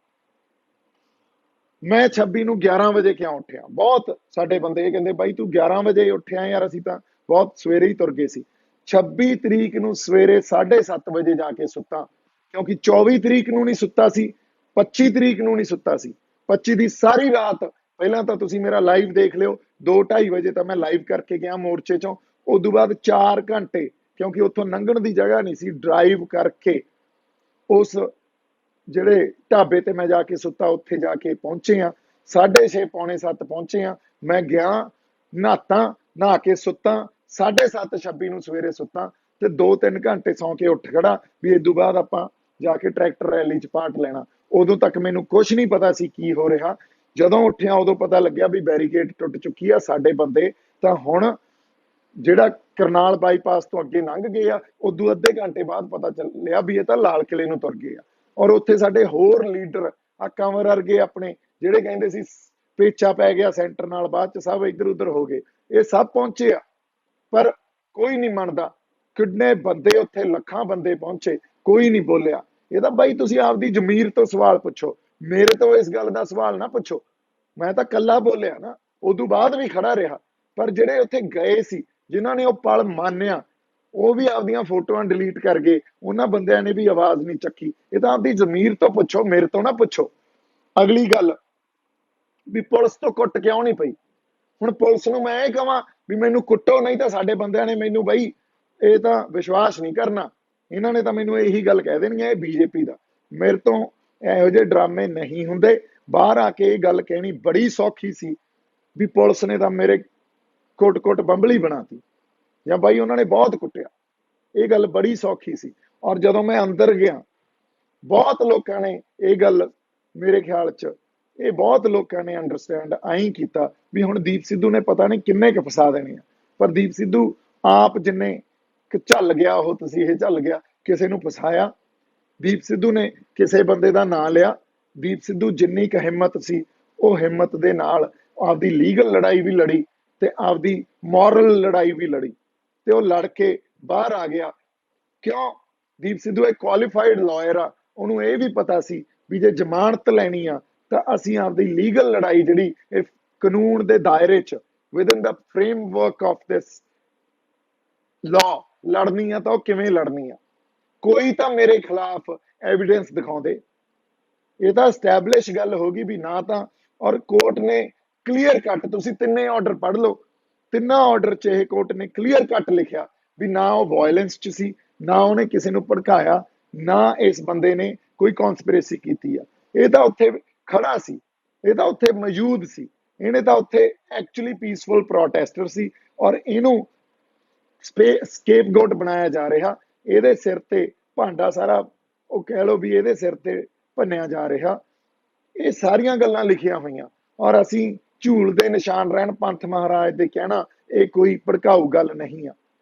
ਮੈਂ 26 ਨੂੰ 11 ਵਜੇ ਕਿਉਂ ਉੱਠਿਆ? ਬਹੁਤ ਸਾਡੇ ਬੰਦੇ ਇਹ ਕਹਿੰਦੇ ਬਾਈ ਤੂੰ 11 ਵਜੇ ਉੱਠਿਆ ਯਾਰ, ਅਸੀਂ ਤਾਂ ਬਹੁਤ ਸਵੇਰੇ ਹੀ ਤੁਰ ਗਏ ਸੀ। 26 ਤਰੀਕ ਨੂੰ ਸਵੇਰੇ 7:30 ਵਜੇ ਜਾ ਕੇ ਸੁੱਤਾ, ਕਿਉਂਕਿ 24 ਤਰੀਕ ਨੂੰ ਨਹੀਂ ਸੁੱਤਾ ਸੀ, 25 ਤਰੀਕ ਨੂੰ ਨਹੀਂ ਸੁੱਤਾ ਸੀ। 25 ਦੀ ਸਾਰੀ ਰਾਤ, ਪਹਿਲਾਂ ਤਾਂ ਤੁਸੀਂ ਮੇਰਾ ਲਾਈਵ ਦੇਖ ਲਿਓ, 2:30 ਵਜੇ ਤਾਂ ਮੈਂ ਲਾਈਵ ਕਰਕੇ ਗਿਆ ਮੋਰਚੇ ਚੋਂ। ਉਦੋਂ ਬਾਅਦ 4 ਘੰਟੇ, ਕਿਉਂਕਿ ਉੱਥੋਂ ਲੰਘਣ ਦੀ ਜਗ੍ਹਾ ਨਹੀਂ ਸੀ, ਡਰਾਈਵ ਕਰਕੇ ਉਸ ਜਿਹੜੇ ਢਾਬੇ ਤੇ ਮੈਂ ਜਾ ਕੇ ਸੁੱਤਾ ਉੱਥੇ ਜਾ ਕੇ ਪਹੁੰਚੇ ਆ। 6:30 ਪੌਣੇ 7 ਪਹੁੰਚੇ ਆ। ਮੈਂ ਗਿਆ, ਨਹਾਤਾ, ਨਹਾ ਕੇ ਸੁੱਤਾ, 7:30 26 ਨੂੰ ਸਵੇਰੇ ਸੁੱਤਾ ਤੇ 2-3 ਘੰਟੇ ਸੌਂ ਕੇ ਉੱਠ ਖੜਾ ਵੀ ਇਸ ਤੋਂ ਬਾਅਦ ਆਪਾਂ ਜਾ ਕੇ ਟਰੈਕਟਰ ਰੈਲੀ 'ਚ ਪਾਰਟ ਲੈਣਾ। ਉਦੋਂ ਤੱਕ ਮੈਨੂੰ ਕੁਝ ਨਹੀਂ ਪਤਾ ਸੀ ਕੀ ਹੋ ਰਿਹਾ। ਜਦੋਂ ਉੱਠਿਆ ਉਦੋਂ ਪਤਾ ਲੱਗਿਆ ਵੀ ਬੈਰੀਕੇਡ ਟੁੱਟ ਚੁੱਕੀ ਆ। ਸਾਡੇ ਬੰਦੇ ਤਾਂ ਹੁਣ ਜਿਹੜਾ ਕਰਨਾਲ ਬਾਈਪਾਸ ਤੋਂ ਅੱਗੇ ਲੰਘ ਗਏ ਆ, ਉਦੋਂ ਅੱਧੇ ਘੰਟੇ ਬਾਅਦ ਪਤਾ ਚੱਲਿਆ ਵੀ ਇਹ ਤਾਂ ਲਾਲ ਕਿਲੇ ਨੂੰ ਤੁਰ ਗਏ ਆ। ਔਰ ਉੱਥੇ ਸਾਡੇ ਹੋਰ ਲੀਡਰ ਆ ਕੰਵਰ ਵਰਗੇ ਆਪਣੇ, ਜਿਹੜੇ ਕਹਿੰਦੇ ਸੀ ਪੇਚਾ ਪੈ ਗਿਆ ਸੈਂਟਰ ਨਾਲ, ਬਾਅਦ ਚ ਸਭ ਇੱਧਰ ਉੱਧਰ ਹੋ ਗਏ, ਇਹ ਸਭ ਪਹੁੰਚੇ ਆ, ਪਰ ਕੋਈ ਨਹੀਂ ਮੰਨਦਾ। ਕਿੰਨੇ ਬੰਦੇ ਉੱਥੇ, ਲੱਖਾਂ ਬੰਦੇ ਪਹੁੰਚੇ, ਕੋਈ ਨਹੀਂ ਬੋਲਿਆ। ਇਹ ਤਾਂ ਬਾਈ ਤੁਸੀਂ ਆਪਦੀ ਜ਼ਮੀਰ ਤੋਂ ਸਵਾਲ ਪੁੱਛੋ, ਮੇਰੇ ਤੋਂ ਇਸ ਗੱਲ ਦਾ ਸਵਾਲ ਨਾ ਪੁੱਛੋ। ਮੈਂ ਤਾਂ ਕੱਲਾ ਬੋਲਿਆ ਨਾ, ਉਦੋਂ ਬਾਅਦ ਵੀ ਖੜਾ ਰਿਹਾ। ਪਰ ਜਿਹੜੇ ਉੱਥੇ ਗਏ ਸੀ, ਜਿਨ੍ਹਾਂ ਨੇ ਉਹ ਪਲ ਮਾਨਿਆ, ਉਹ ਵੀ ਆਪਦੀਆਂ ਫੋਟੋਆਂ ਡਿਲੀਟ ਕਰ ਗਏ। ਉਹਨਾਂ ਬੰਦਿਆਂ ਨੇ ਵੀ ਆਵਾਜ਼ ਨਹੀਂ ਚੱਕੀ। ਇਹ ਤਾਂ ਆਪਦੀ ਜ਼ਮੀਰ ਤੋਂ ਪੁੱਛੋ, ਮੇਰੇ ਤੋਂ ਨਾ ਪੁੱਛੋ। ਅਗਲੀ ਗੱਲ, ਵੀ ਪੁਲਿਸ ਤੋਂ ਕੁੱਟ ਕਿਉਂ ਨਹੀਂ ਪਈ? ਹੁਣ ਪੁਲਿਸ ਨੂੰ ਮੈਂ ਇਹ ਕਹਾਂ ਵੀ ਮੈਨੂੰ ਕੁੱਟੋ, ਨਹੀਂ ਤਾਂ ਸਾਡੇ ਬੰਦਿਆਂ ਨੇ ਮੈਨੂੰ, ਬਈ ਇਹ ਤਾਂ ਵਿਸ਼ਵਾਸ ਨਹੀਂ ਕਰਨਾ, ਇਹਨਾਂ ਨੇ ਤਾਂ ਮੈਨੂੰ ਇਹੀ ਗੱਲ ਕਹਿ ਦੇਣੀ ਹੈ, ਇਹ ਬੀਜੇਪੀ ਦਾ। ਮੇਰੇ ਤੋਂ ਇਹੋ ਜਿਹੇ ਡਰਾਮੇ ਨਹੀਂ ਹੁੰਦੇ। ਬਾਹਰ ਆ ਕੇ ਇਹ ਗੱਲ ਕਹਿਣੀ ਬੜੀ ਸੌਖੀ ਸੀ ਵੀ ਪੁਲਿਸ ਨੇ ਤਾਂ ਮੇਰੇ ਕੁੱਟ-ਕੁੱਟ ਬੰਬਲੀ ਬਣਾਤੀ, ਜਾਂ ਬਾਈ ਉਹਨਾਂ ਨੇ ਬਹੁਤ ਕੁੱਟਿਆ। ਇਹ ਗੱਲ ਬੜੀ ਸੌਖੀ ਸੀ। ਔਰ ਜਦੋਂ ਮੈਂ ਅੰਦਰ ਗਿਆ, ਬਹੁਤ ਲੋਕਾਂ ਨੇ ਇਹ ਗੱਲ, ਮੇਰੇ ਖਿਆਲ 'ਚ ਇਹ ਬਹੁਤ ਲੋਕਾਂ ਨੇ ਅੰਡਰਸਟੈਂਡ ਆਈ ਕੀਤਾ ਵੀ ਹੁਣ ਦੀਪ ਸਿੱਧੂ ਨੇ ਪਤਾ ਨਹੀਂ ਕਿੰਨੇ ਕੁ ਫਸਾ ਦੇਣੇ ਆ। ਪਰ ਦੀਪ ਸਿੱਧੂ ਆਪ ਜਿੰਨੇ ਕਿ ਝੱਲ ਗਿਆ, ਉਹ ਤੁਸੀਂ ਇਹ ਝੱਲ ਗਿਆ, ਕਿਸੇ ਨੂੰ ਫਸਾਇਆ। ਦੀਪ ਸਿੱਧੂ ਨੇ ਕਿਸੇ ਬੰਦੇ ਦਾ ਨਾਂ ਲਿਆ। ਦੀਪ ਸਿੱਧੂ ਜਿੰਨੀ ਕੁ ਹਿੰਮਤ ਸੀ, ਉਹ ਹਿੰਮਤ ਦੇ ਨਾਲ ਆਪਦੀ ਲੀਗਲ ਲੜਾਈ ਵੀ ਲੜੀ ਤੇ ਆਪਦੀ ਮੋਰਲ ਲੜਾਈ ਵੀ ਲੜੀ, ਤੇ ਉਹ ਲੜ ਕੇ ਬਾਹਰ ਆ ਗਿਆ। ਕਿਉਂ? ਦੀਪ ਸਿੱਧੂ ਇੱਕ ਕੁਆਲੀਫਾਈਡ ਲਾਇਰ ਆ, ਉਹਨੂੰ ਇਹ ਵੀ ਪਤਾ ਸੀ ਵੀ ਜੇ ਜ਼ਮਾਨਤ ਲੈਣੀ ਆ ਤਾਂ ਅਸੀਂ ਆਪਦੀ ਲੀਗਲ ਲੜਾਈ ਜਿਹੜੀ ਇਹ ਕਾਨੂੰਨ ਦੇ ਦਾਇਰੇ 'ਚ, within the framework of this law ਲੜਨੀ ਆ, ਤਾਂ ਉਹ ਕਿਵੇਂ ਲੜਨੀ ਆ? ਕੋਈ ਤਾਂ ਮੇਰੇ ਖਿਲਾਫ ਐਵੀਡੈਂਸ ਦਿਖਾਉਂਦੇ। ਇਹ ਤਾਂ ਐਸਟੈਬਲਿਸ਼ ਗੱਲ ਹੋ ਗਈ ਵੀ ਨਾ ਤਾਂ, ਔਰ ਕੋਰਟ ਨੇ ਕਲੀਅਰ ਕੱਟ, ਤੁਸੀਂ ਤਿੰਨੇ ਆਰਡਰ ਪੜ੍ਹ ਲਓ, ਤਿੰਨਾਂ ਆਰਡਰ 'ਚ ਇਹ ਕੋਰਟ ਨੇ ਕਲੀਅਰ ਕੱਟ ਲਿਖਿਆ ਵੀ ਨਾ ਉਹ ਵਾਇਲੈਂਸ 'ਚ ਸੀ, ਨਾ ਉਹਨੇ ਕਿਸੇ ਨੂੰ ਭੜਕਾਇਆ, ਨਾ ਇਸ ਬੰਦੇ ਨੇ ਕੋਈ ਕੌਨਸਪੀਰੇਸੀ ਕੀਤੀ ਆ। ਇਹ ਤਾਂ ਉੱਥੇ ਖੜਾ ਸੀ, ਇਹ ਤਾਂ ਉੱਥੇ ਮੌਜੂਦ ਸੀ, ਇਹਨੇ ਤਾਂ ਉੱਥੇ ਐਕਚੁਅਲੀ ਪੀਸਫੁਲ ਪ੍ਰੋਟੈਸਟਰ ਸੀ, ਔਰ ਇਹਨੂੰ ਸਕੇਪਗੋਟ ਬਣਾਇਆ ਜਾ ਰਿਹਾ। ਇਹਦੇ ਸਿਰ ਤੇ ਭਾਂਡਾ ਸਾਰਾ, ਉਹ ਕਹਿ ਲਓ ਵੀ ਇਹਦੇ ਸਿਰ ਤੇ ਭੰਨਿਆ ਜਾ ਰਿਹਾ। ਇਹ ਸਾਰੀਆਂ ਗੱਲਾਂ ਲਿਖੀਆਂ ਹੋਈਆਂ, ਔਰ ਅਸੀਂ ਝੂਲ ਦੇ ਨਿਸ਼ਾਨ ਰਹਿਣ ਪੰਥ ਮਹਾਰਾਜ ਦੇ ਕਹਿਣਾ, ਇਹ ਕੋਈ ਭੜਕਾਊ ਗੱਲ ਨਹੀਂ ਆ।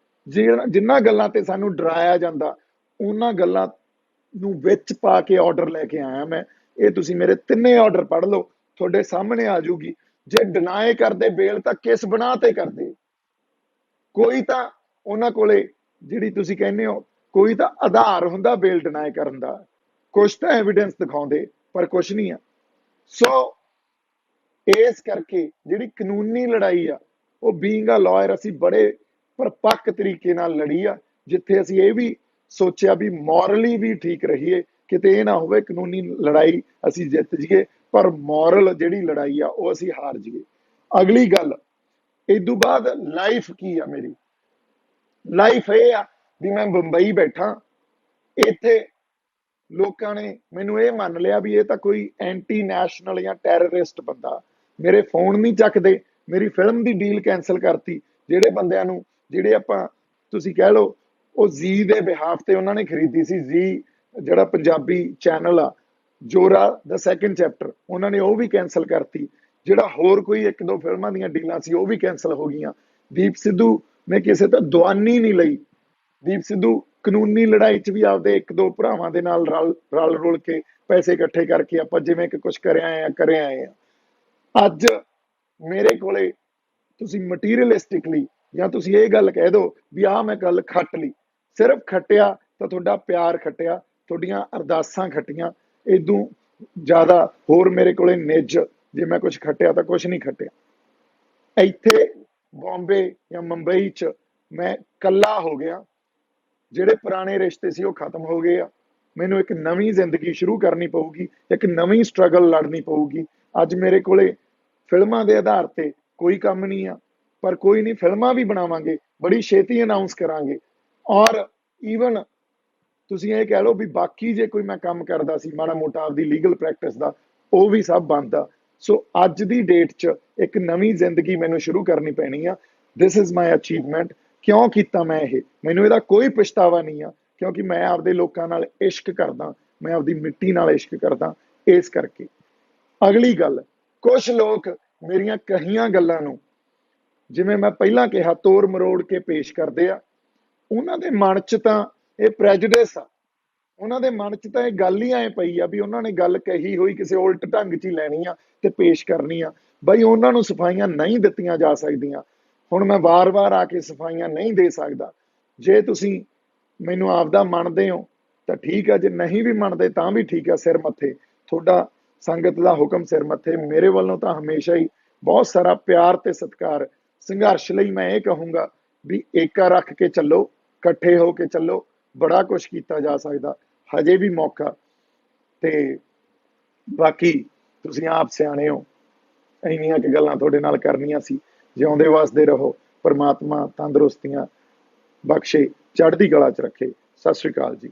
ਜਿਨ੍ਹਾਂ ਗੱਲਾਂ ਤੇ ਸਾਨੂੰ ਡਰਾਇਆ ਜਾਂਦਾ, ਉਹਨਾਂ ਗੱਲਾਂ ਨੂੰ ਵਿੱਚ ਪਾ ਕੇ ਆਰਡਰ ਲੈ ਕੇ ਆਇਆ ਮੈਂ। ਇਹ ਤੁਸੀਂ ਮੇਰੇ ਤਿੰਨੇ ਆਰਡਰ ਪੜ੍ਹ ਲਓ, ਤੁਹਾਡੇ ਸਾਹਮਣੇ ਆ ਜਾਊਗੀ। ਜੇ ਡਿਨਾਈ ਕਰਦੇ ਬੇਲ, ਤਾਂ ਕਿਸ ਬਣਾ ਤੇ ਕਰਦੇ? ਕੋਈ ਤਾਂ ਉਹਨਾਂ ਕੋਲੇ, ਜਿਹੜੀ ਤੁਸੀਂ ਕਹਿੰਦੇ ਹੋ, ਕੋਈ ਤਾਂ ਆਧਾਰ ਹੁੰਦਾ ਬੇਲ ਡਿਨਾਈ ਕਰਨ ਦਾ, ਕੁਛ ਤਾਂ ਐਵੀਡੈਂਸ ਦਿਖਾਉਂਦੇ, ਪਰ ਕੁਛ ਨਹੀਂ ਆ। ਸੋ ਇਸ ਕਰਕੇ ਜਿਹੜੀ ਕਾਨੂੰਨੀ ਲੜਾਈ ਆ, ਉਹ ਬੀਇੰਗ ਅ ਲਾਇਰ ਅਸੀਂ ਬੜੇ ਪਰਪੱਕ ਤਰੀਕੇ ਨਾਲ ਲੜੀ ਆ, ਜਿੱਥੇ ਅਸੀਂ ਇਹ ਵੀ ਸੋਚਿਆ ਵੀ ਮੋਰਲੀ ਵੀ ਠੀਕ ਰਹੀਏ, ਕਿਤੇ ਇਹ ਨਾ ਹੋਵੇ ਕਾਨੂੰਨੀ ਲੜਾਈ ਅਸੀਂ ਜਿੱਤ ਜਾਈਏ ਪਰ ਮੋਰਲ ਜਿਹੜੀ ਲੜਾਈ ਆ ਉਹ ਅਸੀਂ ਹਾਰ ਜਾਈਏ। ਅਗਲੀ ਗੱਲ, ਇਦੋਂ ਬਾਅਦ ਲਾਈਫ ਕੀ ਆ ਮੇਰੀ? ਲਾਈਫ ਇਹ ਆ ਵੀ ਮੈਂ ਬੰਬਈ ਬੈਠਾ, ਇੱਥੇ ਲੋਕਾਂ ਨੇ ਮੈਨੂੰ ਇਹ ਮੰਨ ਲਿਆ ਵੀ ਇਹ ਤਾਂ ਕੋਈ ਐਂਟੀ ਨੈਸ਼ਨਲ ਜਾਂ ਟੈਰਰਿਸਟ ਬੰਦਾ। ਮੇਰੇ ਫੋਨ ਨਹੀਂ ਚੱਕਦੇ, ਮੇਰੀ ਫਿਲਮ ਦੀ ਡੀਲ ਕੈਂਸਲ ਕਰਤੀ। ਜਿਹੜੇ ਬੰਦਿਆਂ ਨੂੰ, ਜਿਹੜੇ ਆਪਾਂ ਤੁਸੀਂ ਕਹਿ ਲਓ ਉਹ ਜ਼ੀ ਦੇ ਬਿਹਾਫ ਤੇ ਉਹਨਾਂ ਨੇ ਖਰੀਦੀ ਸੀ, ਜ਼ੀ ਜਿਹੜਾ ਪੰਜਾਬੀ ਚੈਨਲ ਆ, ਜੋਰਾ ਦਾ ਸੈਕੰਡ ਚੈਪਟਰ, ਉਹਨਾਂ ਨੇ ਉਹ ਵੀ ਕੈਂਸਲ ਕਰਤੀ। ਜਿਹੜਾ ਹੋਰ ਕੋਈ 1-2 ਫਿਲਮਾਂ ਦੀਆਂ ਡੀਲਾਂ ਸੀ ਉਹ ਵੀ ਕੈਂਸਲ ਹੋ ਗਈਆਂ। ਦੀਪ ਸਿੱਧੂ ਨੇ ਕਿਸੇ ਤੋਂ ਦੁਆਨੀ ਨਹੀਂ ਲਈ। ਦੀਪ ਸਿੱਧੂ ਕਾਨੂੰਨੀ ਲੜਾਈ 'ਚ ਵੀ ਆਪਦੇ 1-2 ਭਰਾਵਾਂ ਦੇ ਨਾਲ ਰਲ ਰੁਲ ਕੇ ਪੈਸੇ ਇਕੱਠੇ ਕਰਕੇ ਆਪਾਂ ਜਿਵੇਂ ਕਿ ਕੁਝ ਕਰਿਆ ਆਏ ਆ। ਅੱਜ ਮੇਰੇ ਕੋਲੇ ਤੁਸੀਂ ਮਟੀਰੀਅਲਿਸਟਿਕਲੀ ਜਾਂ ਤੁਸੀਂ ਇਹ ਗੱਲ ਕਹਿ ਦਿਓ ਵੀ ਆਹ ਮੈਂ ਗੱਲ ਖੱਟ ਲਈ, ਸਿਰਫ ਖੱਟਿਆ ਤਾਂ ਤੁਹਾਡਾ ਪਿਆਰ ਖੱਟਿਆ, ਤੁਹਾਡੀਆਂ ਅਰਦਾਸਾਂ ਖੱਟੀਆਂ, ਇਦੋਂ ਜ਼ਿਆਦਾ ਹੋਰ ਮੇਰੇ ਕੋਲੇ ਨਿੱਜ ਜੇ ਮੈਂ ਕੁਝ ਖੱਟਿਆ ਤਾਂ ਕੁਝ ਨਹੀਂ ਖੱਟਿਆ। ਇੱਥੇ ਬੰਬੇ ਜਾਂ ਮੁੰਬਈ 'ਚ ਮੈਂ ਕੱਲਾ ਹੋ ਗਿਆ, ਜਿਹੜੇ ਪੁਰਾਣੇ ਰਿਸ਼ਤੇ ਸੀ ਉਹ ਖਤਮ ਹੋ ਗਏ ਆ, ਮੈਨੂੰ ਇੱਕ ਨਵੀਂ ਜ਼ਿੰਦਗੀ ਸ਼ੁਰੂ ਕਰਨੀ ਪਊਗੀ, ਇੱਕ ਨਵੀਂ ਸਟਰਗਲ ਲੜਨੀ ਪਊਗੀ। ਅੱਜ ਮੇਰੇ ਕੋਲੇ ਫਿਲਮਾਂ ਦੇ ਆਧਾਰ ਤੇ ਕੋਈ ਕੰਮ ਨਹੀਂ ਆ, ਪਰ ਕੋਈ ਨਹੀਂ, ਫਿਲਮਾਂ ਵੀ ਬਣਾਵਾਂਗੇ, ਬੜੀ ਛੇਤੀ ਅਨਾਉਂਸ ਕਰਾਂਗੇ। ਔਰ ਈਵਨ ਤੁਸੀਂ ਇਹ ਕਹਿ ਲਓ ਵੀ ਬਾਕੀ ਜੇ ਕੋਈ ਮੈਂ ਕੰਮ ਕਰਦਾ ਸੀ ਮਾੜਾ ਮੋਟਾ ਆਪਦੀ ਲੀਗਲ ਪ੍ਰੈਕਟਿਸ ਦਾ, ਉਹ ਵੀ ਸਭ ਬੰਦ ਆ। ਸੋ ਅੱਜ ਦੀ ਡੇਟ 'ਚ ਇੱਕ ਨਵੀਂ ਜ਼ਿੰਦਗੀ ਮੈਨੂੰ ਸ਼ੁਰੂ ਕਰਨੀ ਪੈਣੀ ਆ। This is my achievement. ਕਿਉਂ ਕੀਤਾ ਮੈਂ ਇਹ? ਮੈਨੂੰ ਇਹਦਾ ਕੋਈ ਪਛਤਾਵਾ ਨਹੀਂ ਆ, ਕਿਉਂਕਿ ਮੈਂ ਆਪਦੇ ਲੋਕਾਂ ਨਾਲ ਇਸ਼ਕ ਕਰਦਾ, ਮੈਂ ਆਪਦੀ ਮਿੱਟੀ ਨਾਲ ਇਸ਼ਕ ਕਰਦਾ। ਇਸ ਕਰਕੇ ਅਗਲੀ ਗੱਲ, ਕੁਝ ਲੋਕ ਮੇਰੀਆਂ ਕਹੀਆਂ ਗੱਲਾਂ ਨੂੰ, ਜਿਵੇਂ ਮੈਂ ਪਹਿਲਾਂ ਕਿਹਾ, ਤੋੜ ਮਰੋੜ ਕੇ ਪੇਸ਼ ਕਰਦੇ ਆ। ਉਹਨਾਂ ਦੇ ਮਨ 'ਚ ਤਾਂ ਇਹ ਪ੍ਰੈਜੁਡਿਸ ਆ, ਉਹਨਾਂ ਦੇ ਮਨ 'ਚ ਤਾਂ ਇਹ ਗੱਲ ਹੀ ਐ ਪਈ ਆ ਵੀ ਉਹਨਾਂ ਨੇ ਗੱਲ ਕਹੀ ਹੋਈ ਕਿਸੇ ਉਲਟ ਢੰਗ 'ਚ ਹੀ ਲੈਣੀ ਆ ਤੇ ਪੇਸ਼ ਕਰਨੀ ਆ। ਬਈ ਉਹਨਾਂ ਨੂੰ ਸਫਾਈਆਂ ਨਹੀਂ ਦਿੱਤੀਆਂ ਜਾ ਸਕਦੀਆਂ। ਹੁਣ ਮੈਂ ਵਾਰ-ਵਾਰ ਆ ਕੇ ਸਫਾਈਆਂ ਨਹੀਂ ਦੇ ਸਕਦਾ। ਜੇ ਤੁਸੀਂ ਮੈਨੂੰ ਆਪਦਾ ਮੰਨਦੇ ਹੋ ਤਾਂ ਠੀਕ ਆ, ਜੇ ਨਹੀਂ ਵੀ ਮੰਨਦੇ ਤਾਂ ਵੀ ਠੀਕ ਆ, ਸਿਰ ਮੱਥੇ ਤੁਹਾਡਾ, ਸੰਗਤ ਦਾ ਹੁਕਮ ਸਿਰ ਮੱਥੇ। ਮੇਰੇ ਵੱਲੋਂ ਤਾਂ ਹਮੇਸ਼ਾ ਹੀ ਬਹੁਤ ਸਾਰਾ ਪਿਆਰ ਤੇ ਸਤਿਕਾਰ। ਸੰਘਰਸ਼ ਲਈ ਮੈਂ ਇਹ ਕਹੂੰਗਾ ਵੀ ਏਕਾ ਰੱਖ ਕੇ ਚੱਲੋ, ਇਕੱਠੇ ਹੋ ਕੇ ਚੱਲੋ, ਬੜਾ ਕੁਝ ਕੀਤਾ ਜਾ ਸਕਦਾ, ਹਜੇ ਵੀ ਮੌਕਾ। ਤੇ ਬਾਕੀ ਤੁਸੀਂ ਆਪ ਸਿਆਣੇ ਹੋ, ਇੰਨੀਆਂ ਕਿ ਗੱਲਾਂ ਤੁਹਾਡੇ ਨਾਲ ਕਰਨੀਆਂ ਸੀ। ਜਿਉਂਦੇ ਵਸਦੇ ਰਹੋ, ਪਰਮਾਤਮਾ ਤੰਦਰੁਸਤੀਆਂ ਬਖਸ਼ੇ, ਚੜ੍ਹਦੀ ਕਲਾ 'ਚ ਰੱਖੇ। ਸਤਿ ਸ੍ਰੀ ਅਕਾਲ ਜੀ।